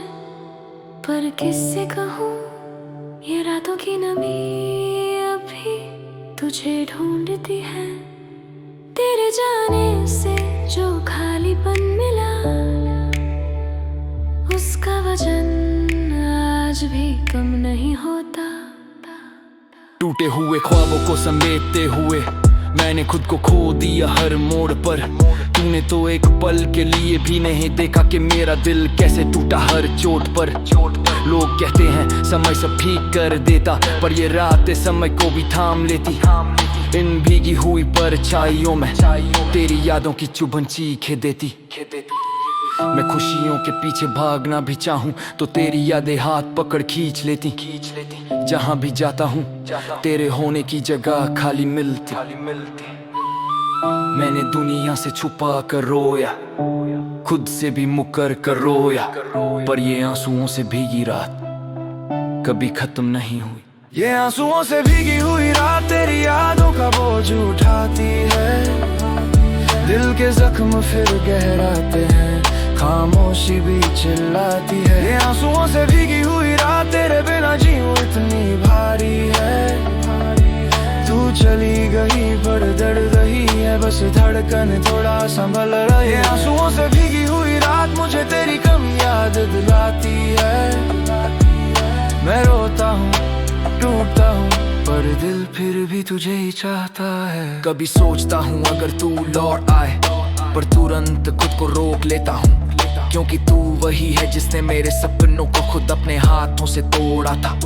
C: पर किससे कहूँ, ये रातों की नमी अभी तुझे ढूंढती है। तेरे जाने से जो खालीपन मिला उसका वजन आज भी कम नहीं होता।
B: टूटे हुए ख्वाबों को समेटते हुए मैंने खुद को खो दिया हर मोड़ पर। तूने तो एक पल के लिए भी नहीं देखा कि मेरा दिल कैसे टूटा हर चोट पर। लोग कहते हैं समय सब ठीक कर देता, पर ये रातें समय को भी थाम लेती। इन भीगी हुई परछाइयों में तेरी यादों की चुभन चीखे देती। मैं खुशियों के पीछे भागना भी चाहूँ तो तेरी यादें हाथ पकड़ खींच लेती। जहाँ भी जाता हूँ तेरे होने की जगह खाली मिलती। मैंने दुनिया से छुपा कर रोया, खुद से भी मुकर कर रोया, पर ये आंसुओं से भीगी रात कभी खत्म नहीं हुई।
A: ये आंसुओं से भीगी हुई रात तेरी यादों का बोझ उठाती है। दिल के जख्म फिर गहराते हैं, खामोशी भी चिल्लाती है। ये आंसुओं से भीगी हुई रात तेरे बिना जीऊं इतनी भारी है। तू चली गई पर दर्द रही है, बस धड़कन थोड़ा संभल रही है। आंसुओं से भीगी हुई रात मुझे तेरी कमी याद दिलाती है। मैं रोता हूँ टूटता हूँ, पर दिल फिर भी तुझे ही चाहता है।
B: कभी सोचता हूँ अगर तू लौट आए, पर तुरंत खुद को रोक लेता हूँ, क्योंकि तू वही है जिसने मेरे सपनों को खुद अपने हाथों से तोड़ा था।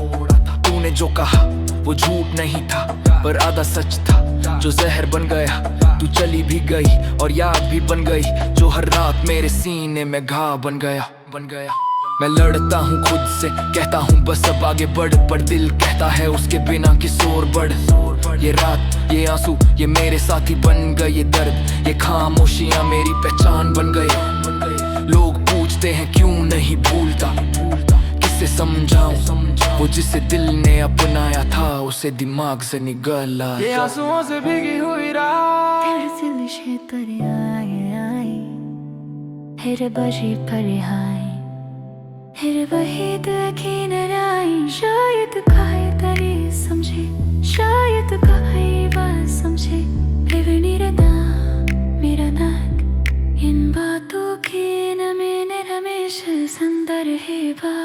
B: तूने जो कहा वो झूठ नहीं था, पर आधा सच था जो जहर बन गया। तू चली भी गई और याद भी बन गई, जो हर रात मेरे सीने में घाव बन गया। मैं लड़ता हूँ खुद से, कहता हूँ बस अब आगे बढ़, पर दिल कहता है उसके बिना किस और बढ़। ये रात ये आंसू ये मेरे साथी बन गए, ये दर्द ये खामोशियाँ मेरी पहचान बन गए। लोग पूछते हैं क्यों नहीं भूलता, किससे समझाऊं वो जिसे दिल ने अपनाया था
A: से दिमाग से निगला,
D: ये आंसुओं से भीगी हुई रात
E: Terzilishe tari ay Here baji pare hai Here bahid ki narai Shayad kahe tari samjhe Shayad kahe baat samjhe Rivni rana mera naak In baaton ki na maine हमेशा जिंदा रहेगा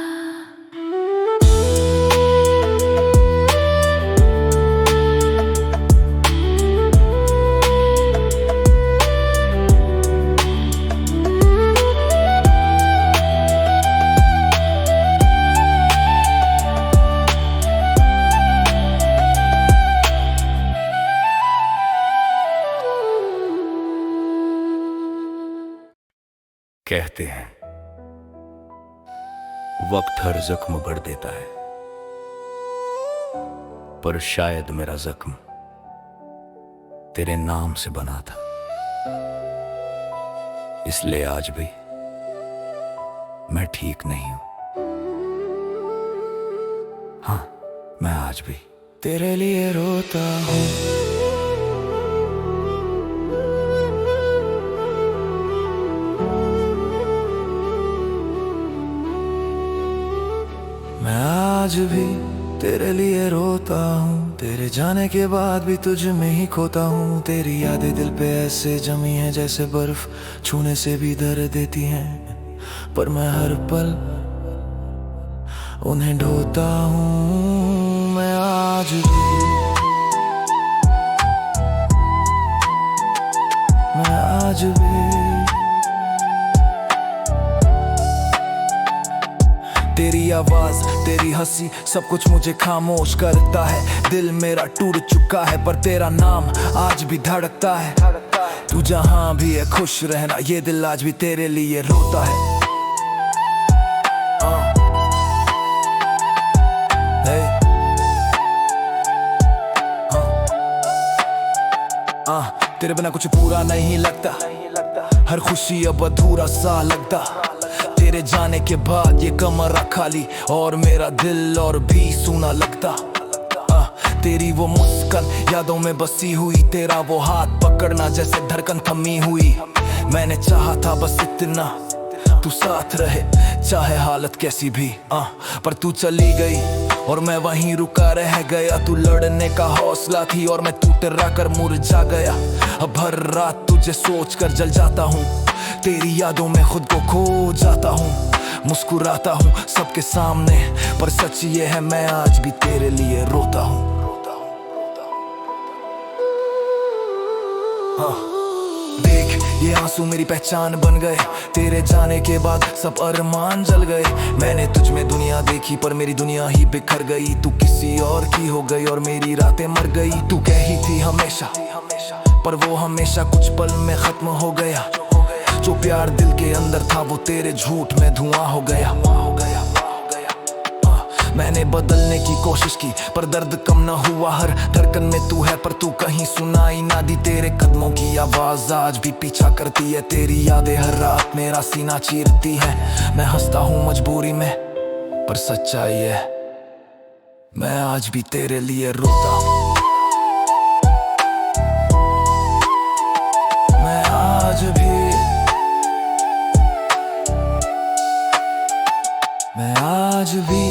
B: कहते हैं वक्त हर जख्म भर देता है, पर शायद मेरा जख्म तेरे नाम से बना था, इसलिए आज भी मैं ठीक नहीं हूं। हाँ, मैं आज भी
A: तेरे लिए रोता हूँ। मैं आज भी तेरे लिए रोता हूँ, तेरे जाने के बाद भी तुझ में ही खोता हूँ। तेरी यादें दिल पे ऐसे जमी हैं जैसे बर्फ छूने से भी दर्द देती हैं, पर मैं हर पल उन्हें ढोता हूँ। मैं आज भी तेरी आवाज, तेरी हंसी, सब कुछ मुझे खामोश करता है। दिल मेरा टूट चुका है पर तेरा नाम आज भी धड़कता है। तू जहां भी है खुश रहना, ये दिल आज भी तेरे लिए रोता है। तेरे बिना कुछ पूरा नहीं लगता, हर खुशी अब अधूरा सा लगता। तेरे जाने के बाद ये कमरा खाली और मेरा दिल और भी सूना लगता। तेरी वो मुस्कान यादों में बसी हुई, तेरा वो हाथ पकड़ना जैसे धड़कन थमी हुई। मैंने चाहा था बस इतना, तू साथ रहे चाहे हालत कैसी भी। पर तू चली गई और मैं वहीं रुका रह गया। तू लड़ने का हौसला थी और मैं टूट कर मुरझा गया। अब हर रात तुझे सोच कर जल जाता हूँ, तेरी यादों में खुद को खो जाता हूँ। मुस्कुराता हूँ सबके सामने, पर सच ये है मैं आज भी तेरे लिए रोता हूँ। देख ये आंसू मेरी पहचान बन गए, तेरे जाने के बाद सब अरमान जल गए। मैंने तुझ में दुनिया देखी पर मेरी दुनिया ही बिखर गई। तू किसी और की हो गई और मेरी रातें मर गई। तू कही थी हमेशा, पर वो हमेशा कुछ पल में खत्म हो गया। जो प्यार दिल के अंदर था वो तेरे झूठ में धुआं हो गया। मैंने बदलने की कोशिश की पर दर्द कम न हुआ। हर धड़कन में तू है पर तू कहीं सुनाई ना दी। तेरे कदमों की आवाज आज भी पीछा करती है, तेरी यादें हर रात मेरा सीना चीरती है। मैं हंसता हूँ मजबूरी में पर सच्चाई है मैं आज भी तेरे लिए रोता हूँ। मैं आज भी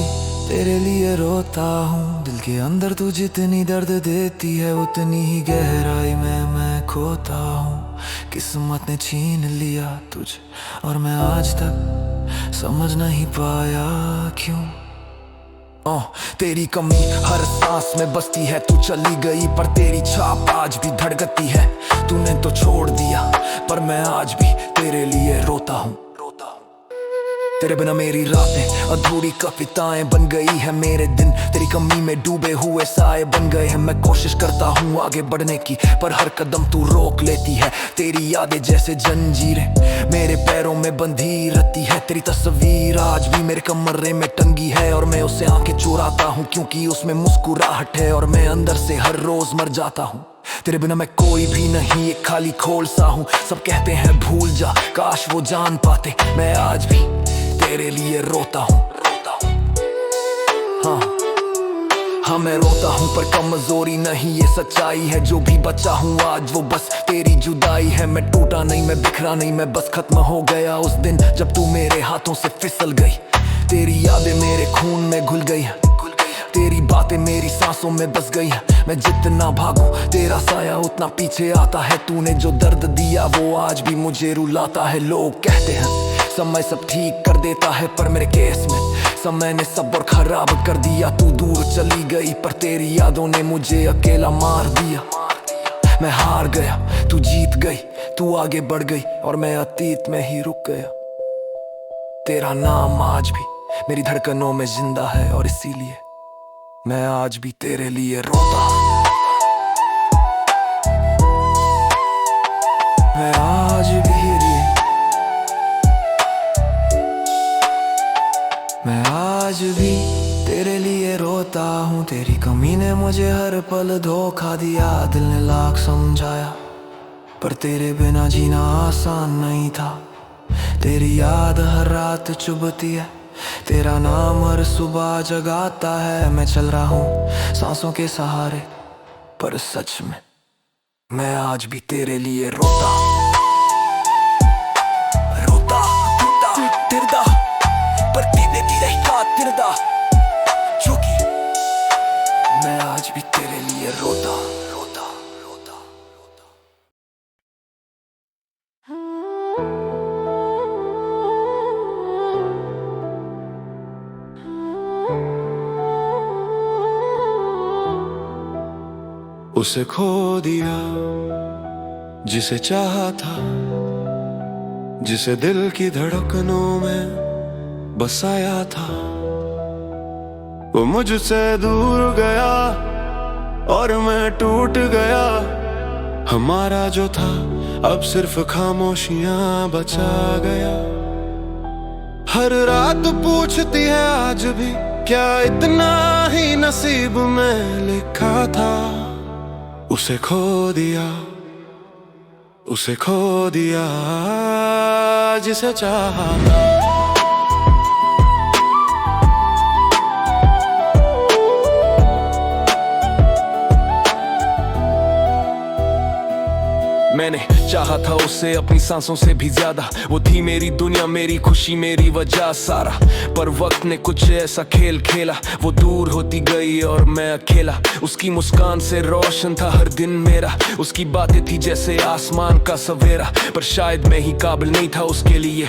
A: तेरे लिए रोता हूँ। दिल के अंदर तू जितनी दर्द देती है उतनी ही गहराई में मैं खोता हूँ। किस्मत ने छीन लिया तुझ और मैं आज तक समझ नहीं पाया क्यों। तेरी कमी हर सांस में बसती है। तू चली गई पर तेरी छाप आज भी धड़कती है। तूने तो छोड़ दिया पर मैं आज भी तेरे लिए रोता हूँ। तेरे बिना मेरी रातें अधूरी कविताएं बन गई है। मेरे दिन तेरी कमी में डूबे हुए साए बन गए हैं। मैं कोशिश करता हूँ आगे बढ़ने की पर हर कदम तू रोक लेती है। तेरी यादें जैसे जंजीरें मेरे पैरों में बंधी रहती है। तेरी तस्वीर आज भी मेरे कमरे में टंगी है और मैं उसे आंखें चुराता हूँ क्योंकि उसमें मुस्कुराहट है और मैं अंदर से हर रोज मर जाता हूँ। तेरे बिना मैं कोई भी नहीं, एक खाली खोल सा हूँ। सब कहते हैं भूल जा, काश वो जान पाते मैं आज भी तेरे लिए रोता हूँ। हाँ,
B: हाँ मैं रोता हूँ पर कमजोरी नहीं, ये सच्चाई है। जो भी बचा हूँ आज वो बस तेरी जुदाई है। मैं टूटा नहीं, मैं बिखरा नहीं, मैं बस खत्म हो गया उस दिन जब तू मेरे हाथों से फिसल गई। तेरी यादें मेरे खून में घुल गई, तेरी बातें मेरी सांसों में बस गई। मैं जितना भागूं तेरा साया उतना पीछे आता है। तूने जो दर्द दिया वो आज भी मुझे रुलाता है। लोग कहते हैं समय सब ठीक कर देता है, पर मेरे केस में समय ने सब और खराब कर दिया। तू दूर चली गई पर तेरी यादों ने मुझे अकेला मार दिया। मैं हार गया, तू जीत गई, तू आगे बढ़ गई और मैं अतीत में ही रुक गया। तेरा नाम आज भी मेरी धड़कनों में जिंदा है और इसीलिए मैं आज भी तेरे लिए रोता। मैं आज भी तेरे लिए रोता हूँ। तेरी कमी ने मुझे हर पल धोखा दिया। दिल ने लाख समझाया पर तेरे बिना जीना आसान नहीं था। तेरी याद हर रात चुभती है, तेरा नाम हर सुबह जगाता है। मैं चल रहा हूँ सांसों के सहारे, पर सच में मैं आज भी तेरे लिए रोता रोता टूटा तिरदा, पर तेरे भी रहता तिरदा, क्योंकि मैं आज भी तेरे लिए रोता रोता रोता रोता।
A: उसे खो दिया जिसे चाहा था, जिसे दिल की धड़कनों में बसाया था। वो मुझसे दूर गया और मैं टूट गया। हमारा जो था अब सिर्फ खामोशियां बचा गया। हर रात पूछती है आज भी, क्या इतना ही नसीब में लिखा था। उसे खो दिया, उसे खो दिया जिसे चाहा था।
B: मैंने चाहा था उसे अपनी सांसों से भी ज्यादा। वो थी मेरी दुनिया, मेरी खुशी, मेरी वजह सारा। पर वक्त ने कुछ ऐसा खेल खेला, वो दूर होती गई और मैं अकेला। उसकी मुस्कान से रोशन था हर दिन मेरा, उसकी बातें थी जैसे आसमान का सवेरा। पर शायद मैं ही काबिल नहीं था उसके लिए,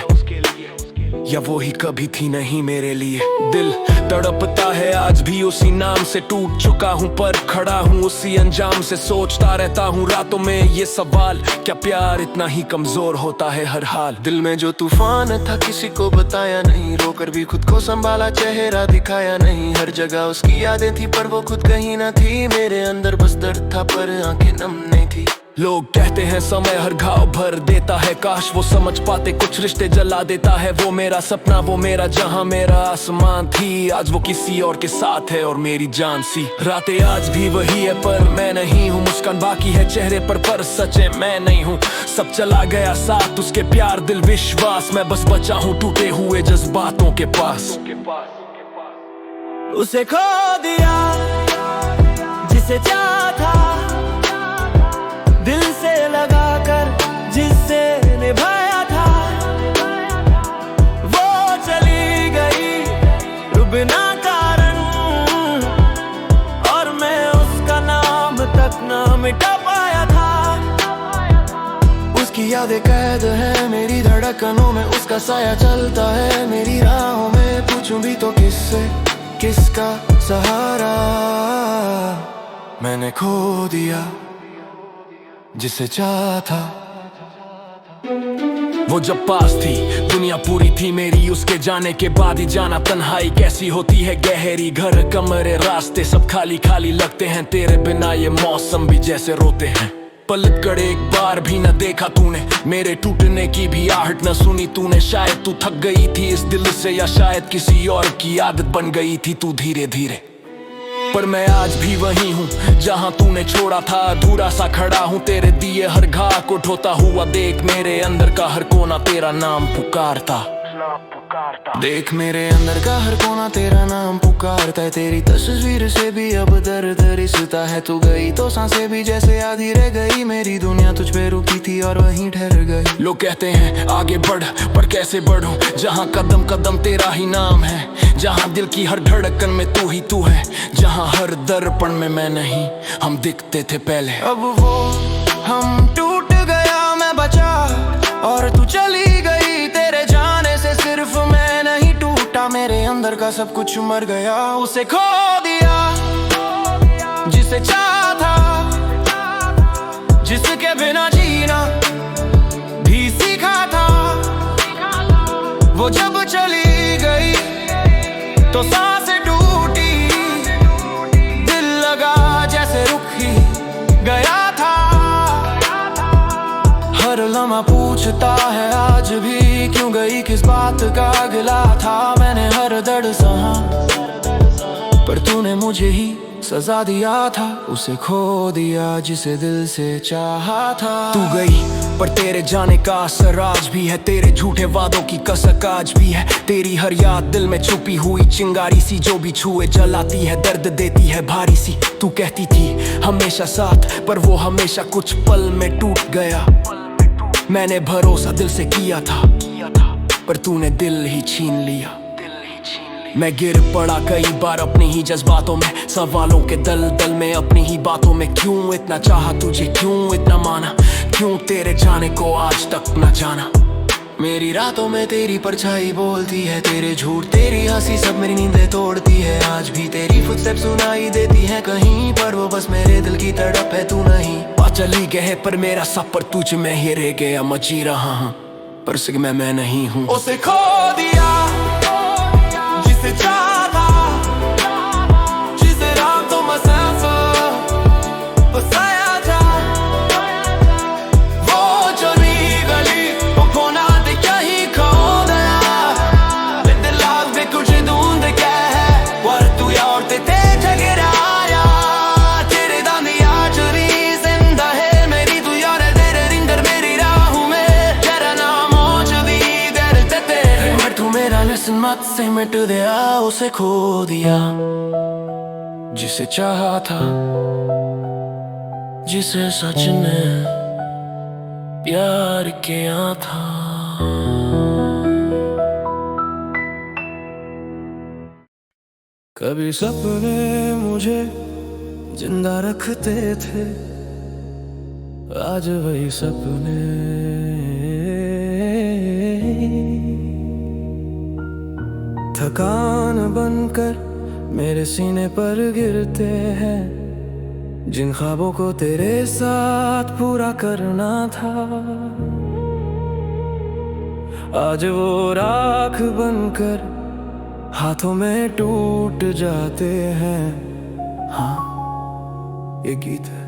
B: या वो ही कभी थी नहीं मेरे लिए। दिल तड़पता है आज भी उसी नाम से। टूट चुका हूँ पर खड़ा हूँ उसी अंजाम से। सोचता रहता हूँ रातों में ये सवाल, क्या प्यार इतना ही कमजोर होता है हर हाल।
A: दिल में जो तूफान था किसी को बताया नहीं, रोकर भी खुद को संभाला, चेहरा दिखाया नहीं। हर जगह उसकी यादें थी पर वो खुद कहीं ना थी। मेरे अंदर बस दर्द था पर आंखें नम नहीं थी।
B: लोग कहते हैं समय हर घाव भर देता है, काश वो समझ पाते कुछ रिश्ते जला देता है। वो मेरा सपना, वो मेरा जहां, मेरा आसमान थी, आज वो किसी और के साथ है और मेरी जान सी। रातें आज भी वही है पर मैं नहीं हूँ, मुस्कान बाकी है चेहरे पर सच है मैं नहीं हूँ। सब चला गया साथ उसके, प्यार दिल विश्वास, मैं बस बचा हूँ टूटे हुए जज्बातों के पास।
D: उसे खो दिया जिसे चाहा था, दिल से लगाकर जिससे निभाया था। वो चली गई बिना कारण और मैं उसका नाम तक न मिटा पाया था।
A: उसकी यादें कैद है मेरी धड़कनों में, उसका साया चलता है मेरी राहों में। पूछूं भी तो किससे, किसका सहारा। मैंने खो दिया जिसे चाहा था।
B: वो जब पास थी दुनिया पूरी थी मेरी, उसके जाने के बाद ही जाना तन्हाई कैसी होती है गहरी। घर कमरे रास्ते सब खाली खाली लगते हैं, तेरे बिना ये मौसम भी जैसे रोते हैं। पलट कर एक बार भी न देखा तूने, मेरे टूटने की भी आहट न सुनी तूने। शायद तू थक गई थी इस दिल से, या शायद किसी और की आदत बन गई थी तू धीरे धीरे। पर मैं आज भी वही हूँ जहाँ तूने छोड़ा था, अधूरा सा खड़ा हूँ तेरे दिए हर घाव को ढोता हुआ। देख मेरे अंदर का हर कोना तेरा नाम पुकारता।
A: देख मेरे अंदर का हर कोना तेरा नाम पुकारता है। तेरी तस्वीर से भी अब दर्द रिश्ता है। तू गई तो सांसें भी जैसे आधी रह गई। मेरी दुनिया तुझ पे रुकी थी और वहीं ठहर गई।
B: लोग कहते हैं आगे बढ़, पर कैसे बढ़ूं जहाँ कदम कदम तेरा ही नाम है। जहाँ दिल की हर धड़कन में तू ही तू है। जहाँ हर दर्पण में मैं नहीं, हम दिखते थे पहले।
A: अब वो हम टूट गया, मैं बचा और तू चली गई। तेरे जाने से सिर्फ मैं नहीं टूटा, मेरे अंदर का सब कुछ मर गया। उसे खो दिया जिसे चाहा था, जिसके बिना जीना भी सीखा था। वो जब चली गई तो सांसें टूटी, दिल लगा जैसे रुक ही गया था। हर लम्हा पूछता है आज भी, क्यों गई किस बात का गिला था। मैंने हर दर्द सहा, पर तूने मुझे ही सजा दिया था। उसे खो दिया जिसे दिल से चाहा था।
B: तू गई पर तेरे जाने का असर आज भी है। तेरे झूठे वादों की कसक आज भी है। तेरी हर याद दिल में छुपी हुई चिंगारी सी, जो भी छुए जलाती है, दर्द देती है भारी सी। तू कहती थी हमेशा साथ, पर वो हमेशा कुछ पल में टूट गया। मैंने भरोसा दिल से किया था, पर तूने दिल ही छीन लिया। मैं गिर पड़ा कई बार अपनी ही जज्बातों में, सवालों के दलदल में, अपनी ही बातों में। क्यों इतना चाहा तुझे, क्यों इतना माना, क्यों तेरे जाने को आज तक न जाना।
A: मेरी रातों में तेरी परछाई बोलती है, तेरे झूठ तेरी हंसी सब मेरी नींदें तोड़ती है। आज भी तेरी फुटस्टेप सुनाई देती है कहीं पर, वो बस मेरे दिल की तड़प है, तू नहीं।
B: बात चली गए पर मेरा सफर तुझ में ही रह गया। मैं जी रहा हूँ पर सिर्फ मैं नहीं हूँ।
A: उसे खो दिया जिसे चाहा था, जिसे रातों में सांसों बसाया था। वो चली गली, वो खोना दे क्या ही खो गया। मैं दिलाग में कुछ ढूंढ के है, और तू यार ते झगड़ाया। तेरे दानी आज भी जिंदा है मेरी, तू यार तेरे रिंगर मेरी राहों में। तेरा नाम मौजूदी तेरे तेरे, मर तू मेरा लेसन मत से मिट दिया। उसे खो दिया जिसे चाहा था, जिसे सच ने प्यार किया था। कभी सपने मुझे जिंदा रखते थे, आज वही सपने थकान बनकर मेरे सीने पर गिरते हैं। जिन ख्वाबों को तेरे साथ पूरा करना था, आज वो राख बनकर हाथों में टूट जाते हैं। हाँ, ये गीत है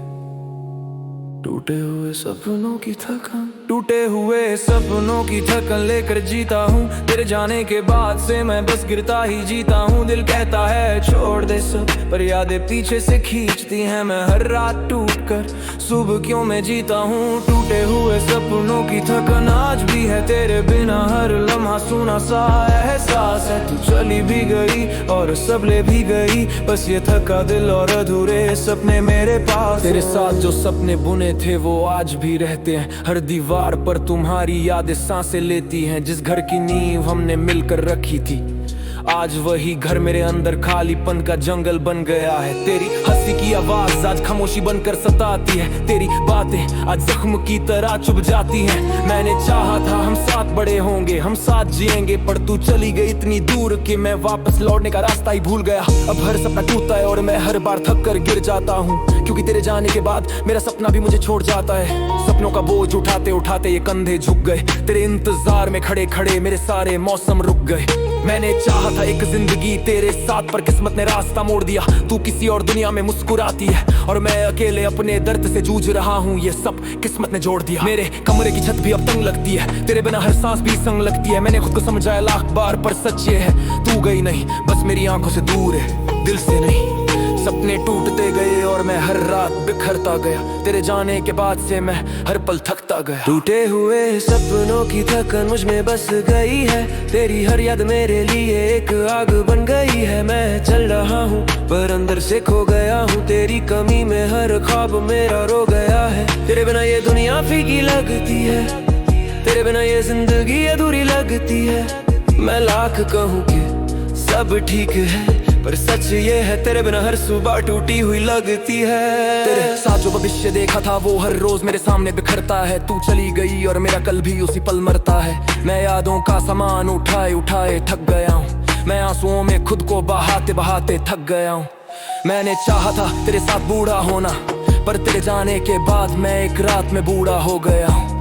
A: टूटे हुए सपनों की थकान। टूटे हुए सपनों की थकान लेकर जीता हूँ। तेरे जाने के बाद से मैं बस गिरता ही जीता हूँ। दिल कहता है छोड़ दे सब, पर यादें पीछे से खींचती हैं। मैं हर रात टूट कर सुबह क्यों मैं जीता हूँ। टूटे हुए सपनों की थकान आज भी है, तेरे बिना हर लम्हा सुना सा एहसास है। तू चली भी गई और सब ले भी गई, बस ये थका दिल और अधूरे सपने मेरे पास। तेरे साथ जो सपने बुने थे वो आज भी रहते हैं। हर दीवार पर तुम्हारी यादें सांसें लेती हैं। जिस घर की नींव हमने मिलकर रखी थी, आज वही घर मेरे अंदर खालीपन का जंगल बन गया है। तेरी हंसी की आवाज आज खामोशी बनकर सताती है। तेरी बातें आज जख्म की तरह चुभ जाती हैं। मैंने चाहा था हम साथ बड़े होंगे, हम साथ जिएंगे, पर तू चली गई इतनी दूर कि मैं वापस लौटने का रास्ता ही भूल गया। अब हर सपना टूटता है और मैं हर बार थक कर गिर जाता हूँ, क्योंकि तेरे जाने के बाद मेरा सपना भी मुझे छोड़ जाता है। सपनों का बोझ उठाते उठाते ये कंधे झुक गए। तेरे इंतजार में खड़े खड़े मेरे सारे मौसम रुक गए। मैंने चाहा था एक जिंदगी तेरे साथ, पर किस्मत ने रास्ता मोड़ दिया। तू किसी और दुनिया में मुस्कुराती है और मैं अकेले अपने दर्द से जूझ रहा हूँ। ये सब किस्मत ने जोड़ दिया। मेरे कमरे की छत भी अब तंग लगती है, तेरे बिना हर सांस भी संग लगती है। मैंने खुद को समझाया लाख बार, पर सच ये है तू गई नहीं, बस मेरी आंखों से दूर है, दिल से नहीं। सपने टूटते गए और मैं हर रात बिखरता गया। तेरे जाने के बाद से मैं हर पल थकता गया।
D: टूटे हुए सपनों की थकन मुझ में बस गई है। तेरी हर याद मेरे लिए एक आग बन गई है। मैं चल रहा हूँ पर अंदर से खो गया हूँ। तेरी कमी में हर ख्वाब मेरा रो गया है। तेरे बिना ये दुनिया फीकी लगती है। तेरे बिना ये जिंदगी अधूरी लगती है। मैं लाख कहूँ कि सब ठीक है, पर सच ये है तेरे बिना हर सुबह टूटी हुई लगती है।
A: तेरे साथ जो भविष्य देखा था वो हर रोज मेरे सामने बिखरता है। तू चली गई और मेरा कल भी उसी पल मरता है। मैं यादों का सामान उठाए उठाए थक गया हूँ। मैं आंसुओं में खुद को बहाते बहाते थक गया हूँ। मैंने चाहा था तेरे साथ बूढ़ा होना, पर तेरे जाने के बाद मैं एक रात में बूढ़ा हो गया हूँ।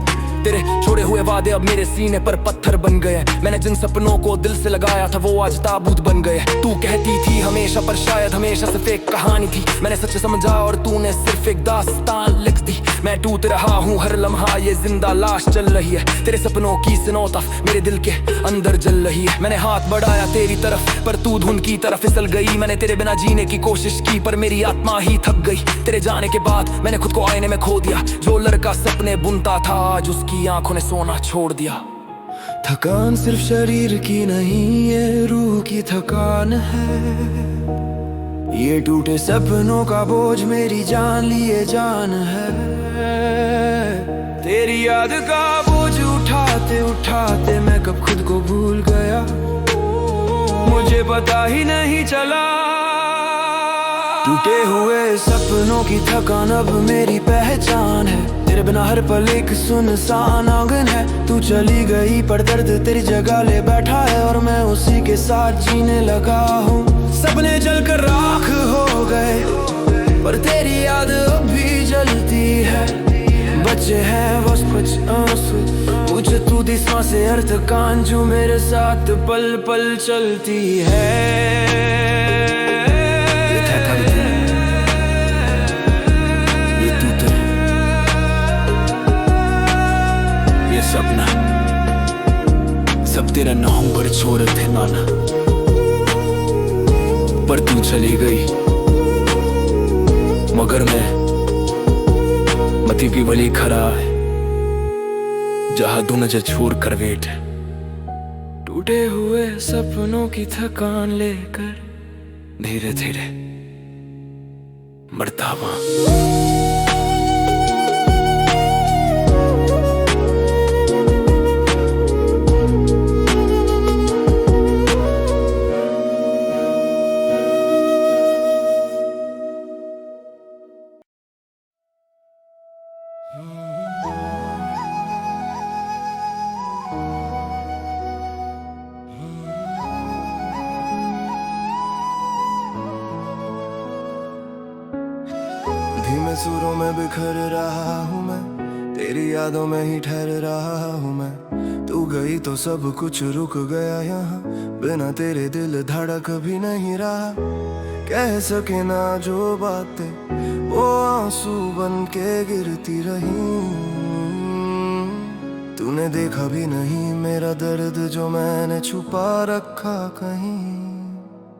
A: तेरे छोड़े हुए वादे अब मेरे सीने पर पत्थर बन गए। मैंने जिन सपनों को दिल से लगाया था वो आज ताबूत बन गए। तू कहती थी हमेशा, पर शायद हमेशा सिर्फ एक कहानी थी। मैंने सच समझा और तूने सिर्फ एक दास्तान लिख दी। मैं टूट रहा हूँ हर लम्हा, ये जिंदा लाश चल रही है। तेरे सपनों की सिनोतफ मेरे दिल के अंदर जल रही है। मैंने हाथ बढ़ाया तेरी तरफ, पर तू धुन की तरफ फिसल गई। मैंने तेरे बिना जीने की कोशिश की, पर मेरी आत्मा ही थक गई। तेरे जाने के बाद मैंने खुद को आईने में खो दिया। जो लड़का सपने बुनता था आज उसकी आंखों ने सोना छोड़ दिया।
D: थकान सिर्फ शरीर की नहीं, ये रूह की थकान है। ये टूटे सपनों का बोझ मेरी जान लिए जान है। तेरी याद का बोझ उठाते उठाते मैं कब खुद को भूल गया, मुझे पता ही नहीं चला। टूटे हुए सपनों की थकान अब मेरी पहचान है। तेरे बिना हर पल एक सुनसान आंगन है। तू चली गई पर दर्द तेरी जगह ले बैठा है, और मैं उसी के साथ जीने लगा हूँ। सपने जलकर राख हो गए, पर तेरी याद अब भी जलती है। बचे हैं बस कुछ आंसू, मुझे तू दी सांसें अर्थ कान जो मेरे साथ पल पल चलती है।
B: सपना सब तेरा नाम पर छोड़ थे नाना, पर तू चली गई। मगर मैं मती की वली खड़ा है जहां तू नजर छोड़ कर वेट।
D: टूटे हुए सपनों की थकान लेकर
B: धीरे धीरे मरता हुआ।
A: धीमे सुरों में बिखर रहा हूँ मैं, तेरी यादों में ही ठहर रहा हूँ मैं। तू गई तो सब कुछ रुक गया यहाँ, बिना तेरे दिल धड़क भी नहीं रहा। कह सके ना जो बातें वो आंसू बन के गिरती रही। तूने देखा भी नहीं मेरा दर्द जो मैंने छुपा रखा कहीं।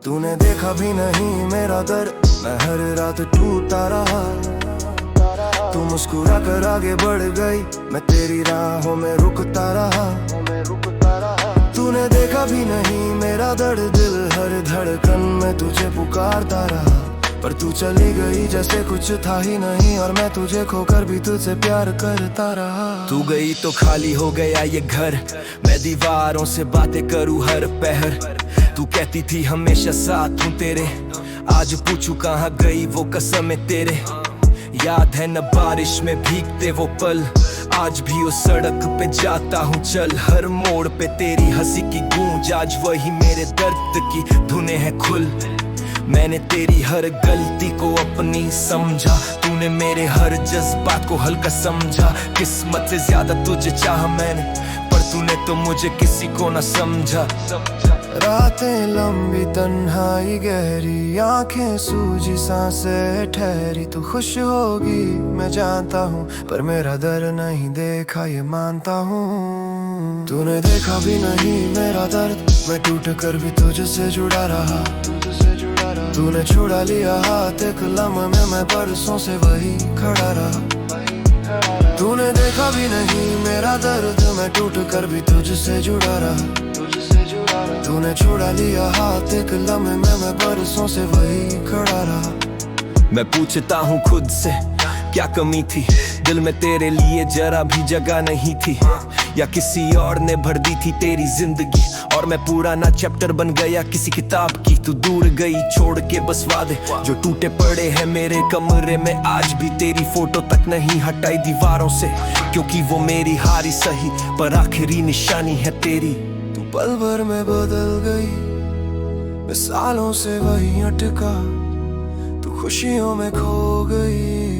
A: तूने देखा भी नहीं मेरा दर्द, मैं हर रात टूटता रहा। तू मुस्कुरा कर आगे बढ़ गई, मैं तेरी राहों में रुकता रहा। तूने देखा भी नहीं मेरा दर्द, दिल हर धड़कन में तुझे पुकारता रहा। पर तू चली गई जैसे कुछ था ही नहीं, और मैं तुझे खोकर भी तुझसे प्यार करता रहा।
B: तू गई तो खाली हो गया ये घर, मैं दीवारों से बातें करूं हर पहर। तू कहती थी हमेशा साथ हूँ तेरे, आज पूछू कहाँ गई वो कसमें तेरे। याद है न बारिश में भीगते वो पल, आज भी उस सड़क पे जाता हूँ चल। हर मोड़ पे तेरी हंसी की गूंज, आज वही मेरे दर्द की धुनें हैं खुल। मैंने तेरी हर गलती को अपनी समझा, तूने मेरे हर जज्बात को हल्का समझा। किस्मत से ज्यादा तुझे चाहा मैंने, पर तूने तो मुझे किसी को न समझा।
A: रातें लंबी तन्हाई गहरी, आंखें सूजी सांसें ठहरी। तू खुश होगी मैं जानता हूँ, पर मेरा दर्द नहीं देखा ये मानता हूँ। तूने देखा भी नहीं मेरा दर्द, मैं टूट कर भी तुझसे जुड़ा रहा। तूने छुड़ा लिया हाथ एक लम्हे में, मैं बरसों से वही खड़ा रहा। तूने देखा भी नहीं मेरा दर्द, मैं टूट कर भी तुझसे जुड़ा रहा। तूने छुड़ा लिया हाथ एक लम्हे में, मैं बरसों से वही खड़ा रहा।
B: मैं पूछता हूँ खुद से क्या कमी थी, दिल में तेरे लिए जरा भी जगह नहीं थी, या किसी और ने भर दी थी तेरी जिंदगी, और मैं पुराना चैप्टर बन गया किसी किताब की। तू दूर गई छोड़ के बस वादे जो टूटे पड़े हैं मेरे कमरे में, आज भी तेरी फोटो तक नहीं हटाई दीवारों से, क्योंकि वो मेरी हारी सही पर आखिरी निशानी है तेरी।
A: तू पल भर में बदल गई, मैं सालों से वही अटका। तू खुशियों में खो गई,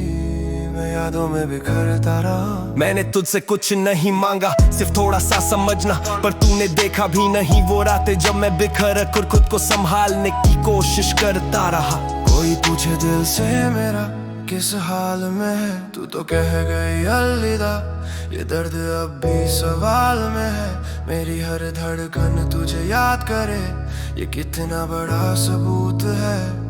A: मैं यादों में बिखरता रहा।
B: मैंने तुझसे कुछ नहीं मांगा, सिर्फ थोड़ा सा समझना, पर तूने देखा भी नहीं वो रातें जब मैं बिखर कर खुद को संभालने की कोशिश करता रहा।
A: कोई पूछे दिल से मेरा किस हाल में है, तू तो कह गई अलविदा। ये दर्द अब भी सवाल में है, मेरी हर धड़कन तुझे याद करे, ये कितना बड़ा सबूत है।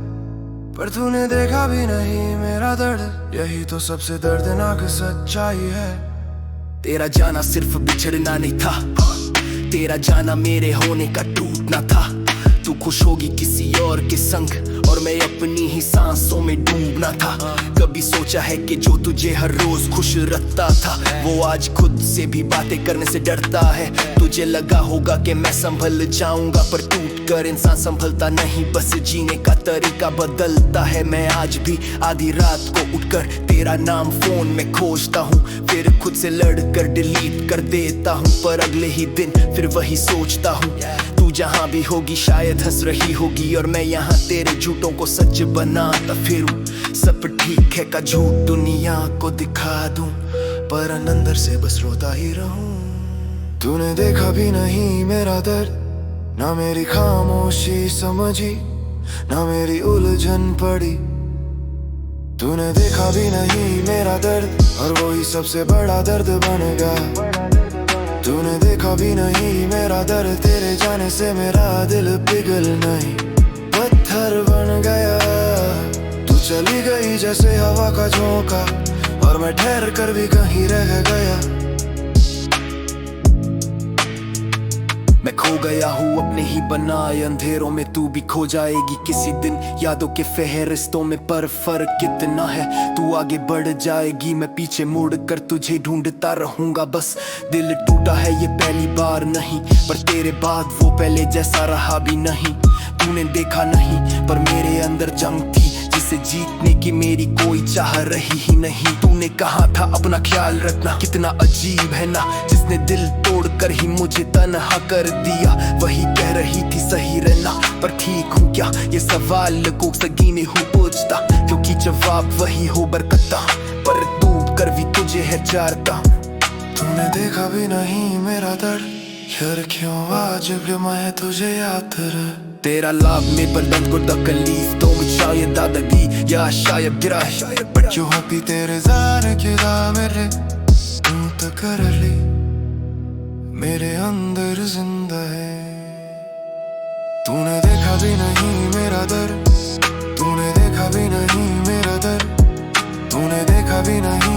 A: पर तूने देखा भी नहीं मेरा दर्द, यही तो सबसे दर्दनाक सच्चाई है।
B: तेरा जाना सिर्फ बिछड़ना नहीं था, तेरा जाना मेरे होने का टूटना था। तू खुश होगी किसी और के संग, और मैं अपनी ही सांसों में डूबना था। कभी सोचा है कि जो तुझे हर रोज खुश रखता था, वो आज खुद से भी बातें करने से डरता है। तुझे लगा होगा कि मैं संभल जाऊंगा, पर टूट कर इंसान संभलता नहीं, बस जीने का तरीका बदलता है। मैं आज भी आधी रात को उठकर तेरा नाम फोन में खोजता हूँ, फिर खुद से लड़ कर डिलीट कर देता हूँ, पर अगले ही दिन फिर वही सोचता हूँ। तू जहाँ भी होगी शायद हंस रही होगी, और मैं यहाँ तेरे झूठों को सच बनाता फिरूं। सब ठीक है का झूठ दुनिया को दिखा दूं, पर अंदर से बस रोता ही रहूं।
A: तूने देखा भी नहीं मेरा दर्द, ना मेरी खामोशी समझी, ना मेरी उलझन पड़ी। तूने देखा भी नहीं मेरा दर्द, और वही सबसे बड़ा दर्द बन गया। तूने देखा भी नहीं मेरा दर्द, तेरे जाने से मेरा दिल पिघल नहीं पत्थर बन गया। तू चली गई जैसे हवा का झोंका, और मैं ठहर कर भी कहीं रह गया।
B: मैं खो गया हूँ अपने ही बनाए अंधेरों में, तू भी खो जाएगी किसी दिन यादों के फहरिस्तों में, पर फर्क कितना है, तू आगे बढ़ जाएगी, मैं पीछे मुड़ कर तुझे ढूंढता रहूंगा। बस दिल टूटा है ये पहली बार नहीं, पर तेरे बाद वो पहले जैसा रहा भी नहीं। तूने देखा नहीं पर मेरे अंदर जंग थी, जिसे जीतने की मेरी कोई चाह रही ही नहीं। तूने कहा था अपना ख्याल रखना, कितना अजीब है ना, जिसने दिल तोड़ कर ही मुझे तन्हा कर दिया, वही कह रही थी सही रहना। पर ठीक हूँ क्या ये सवाल को सगी में हूँ पूछता, क्योंकि जवाब वही हो बरकता, पर डूब कर भी तुझे है चारता।
A: तूने देखा भी नहीं मेरा दर्द, यार क्यों आज भी मैं तुझे याद रहा।
B: तेरा लाभ में पर दर्द को तकलीफ तो शायद दादागी या शायद गिरा शायद
A: जो अभी तेरे जाने की मेरे तू तो कर ली, मेरे अंदर जिंदा है। तूने देखा भी नहीं मेरा दर्द, तूने देखा भी नहीं मेरा दर्द, तूने देखा भी नहीं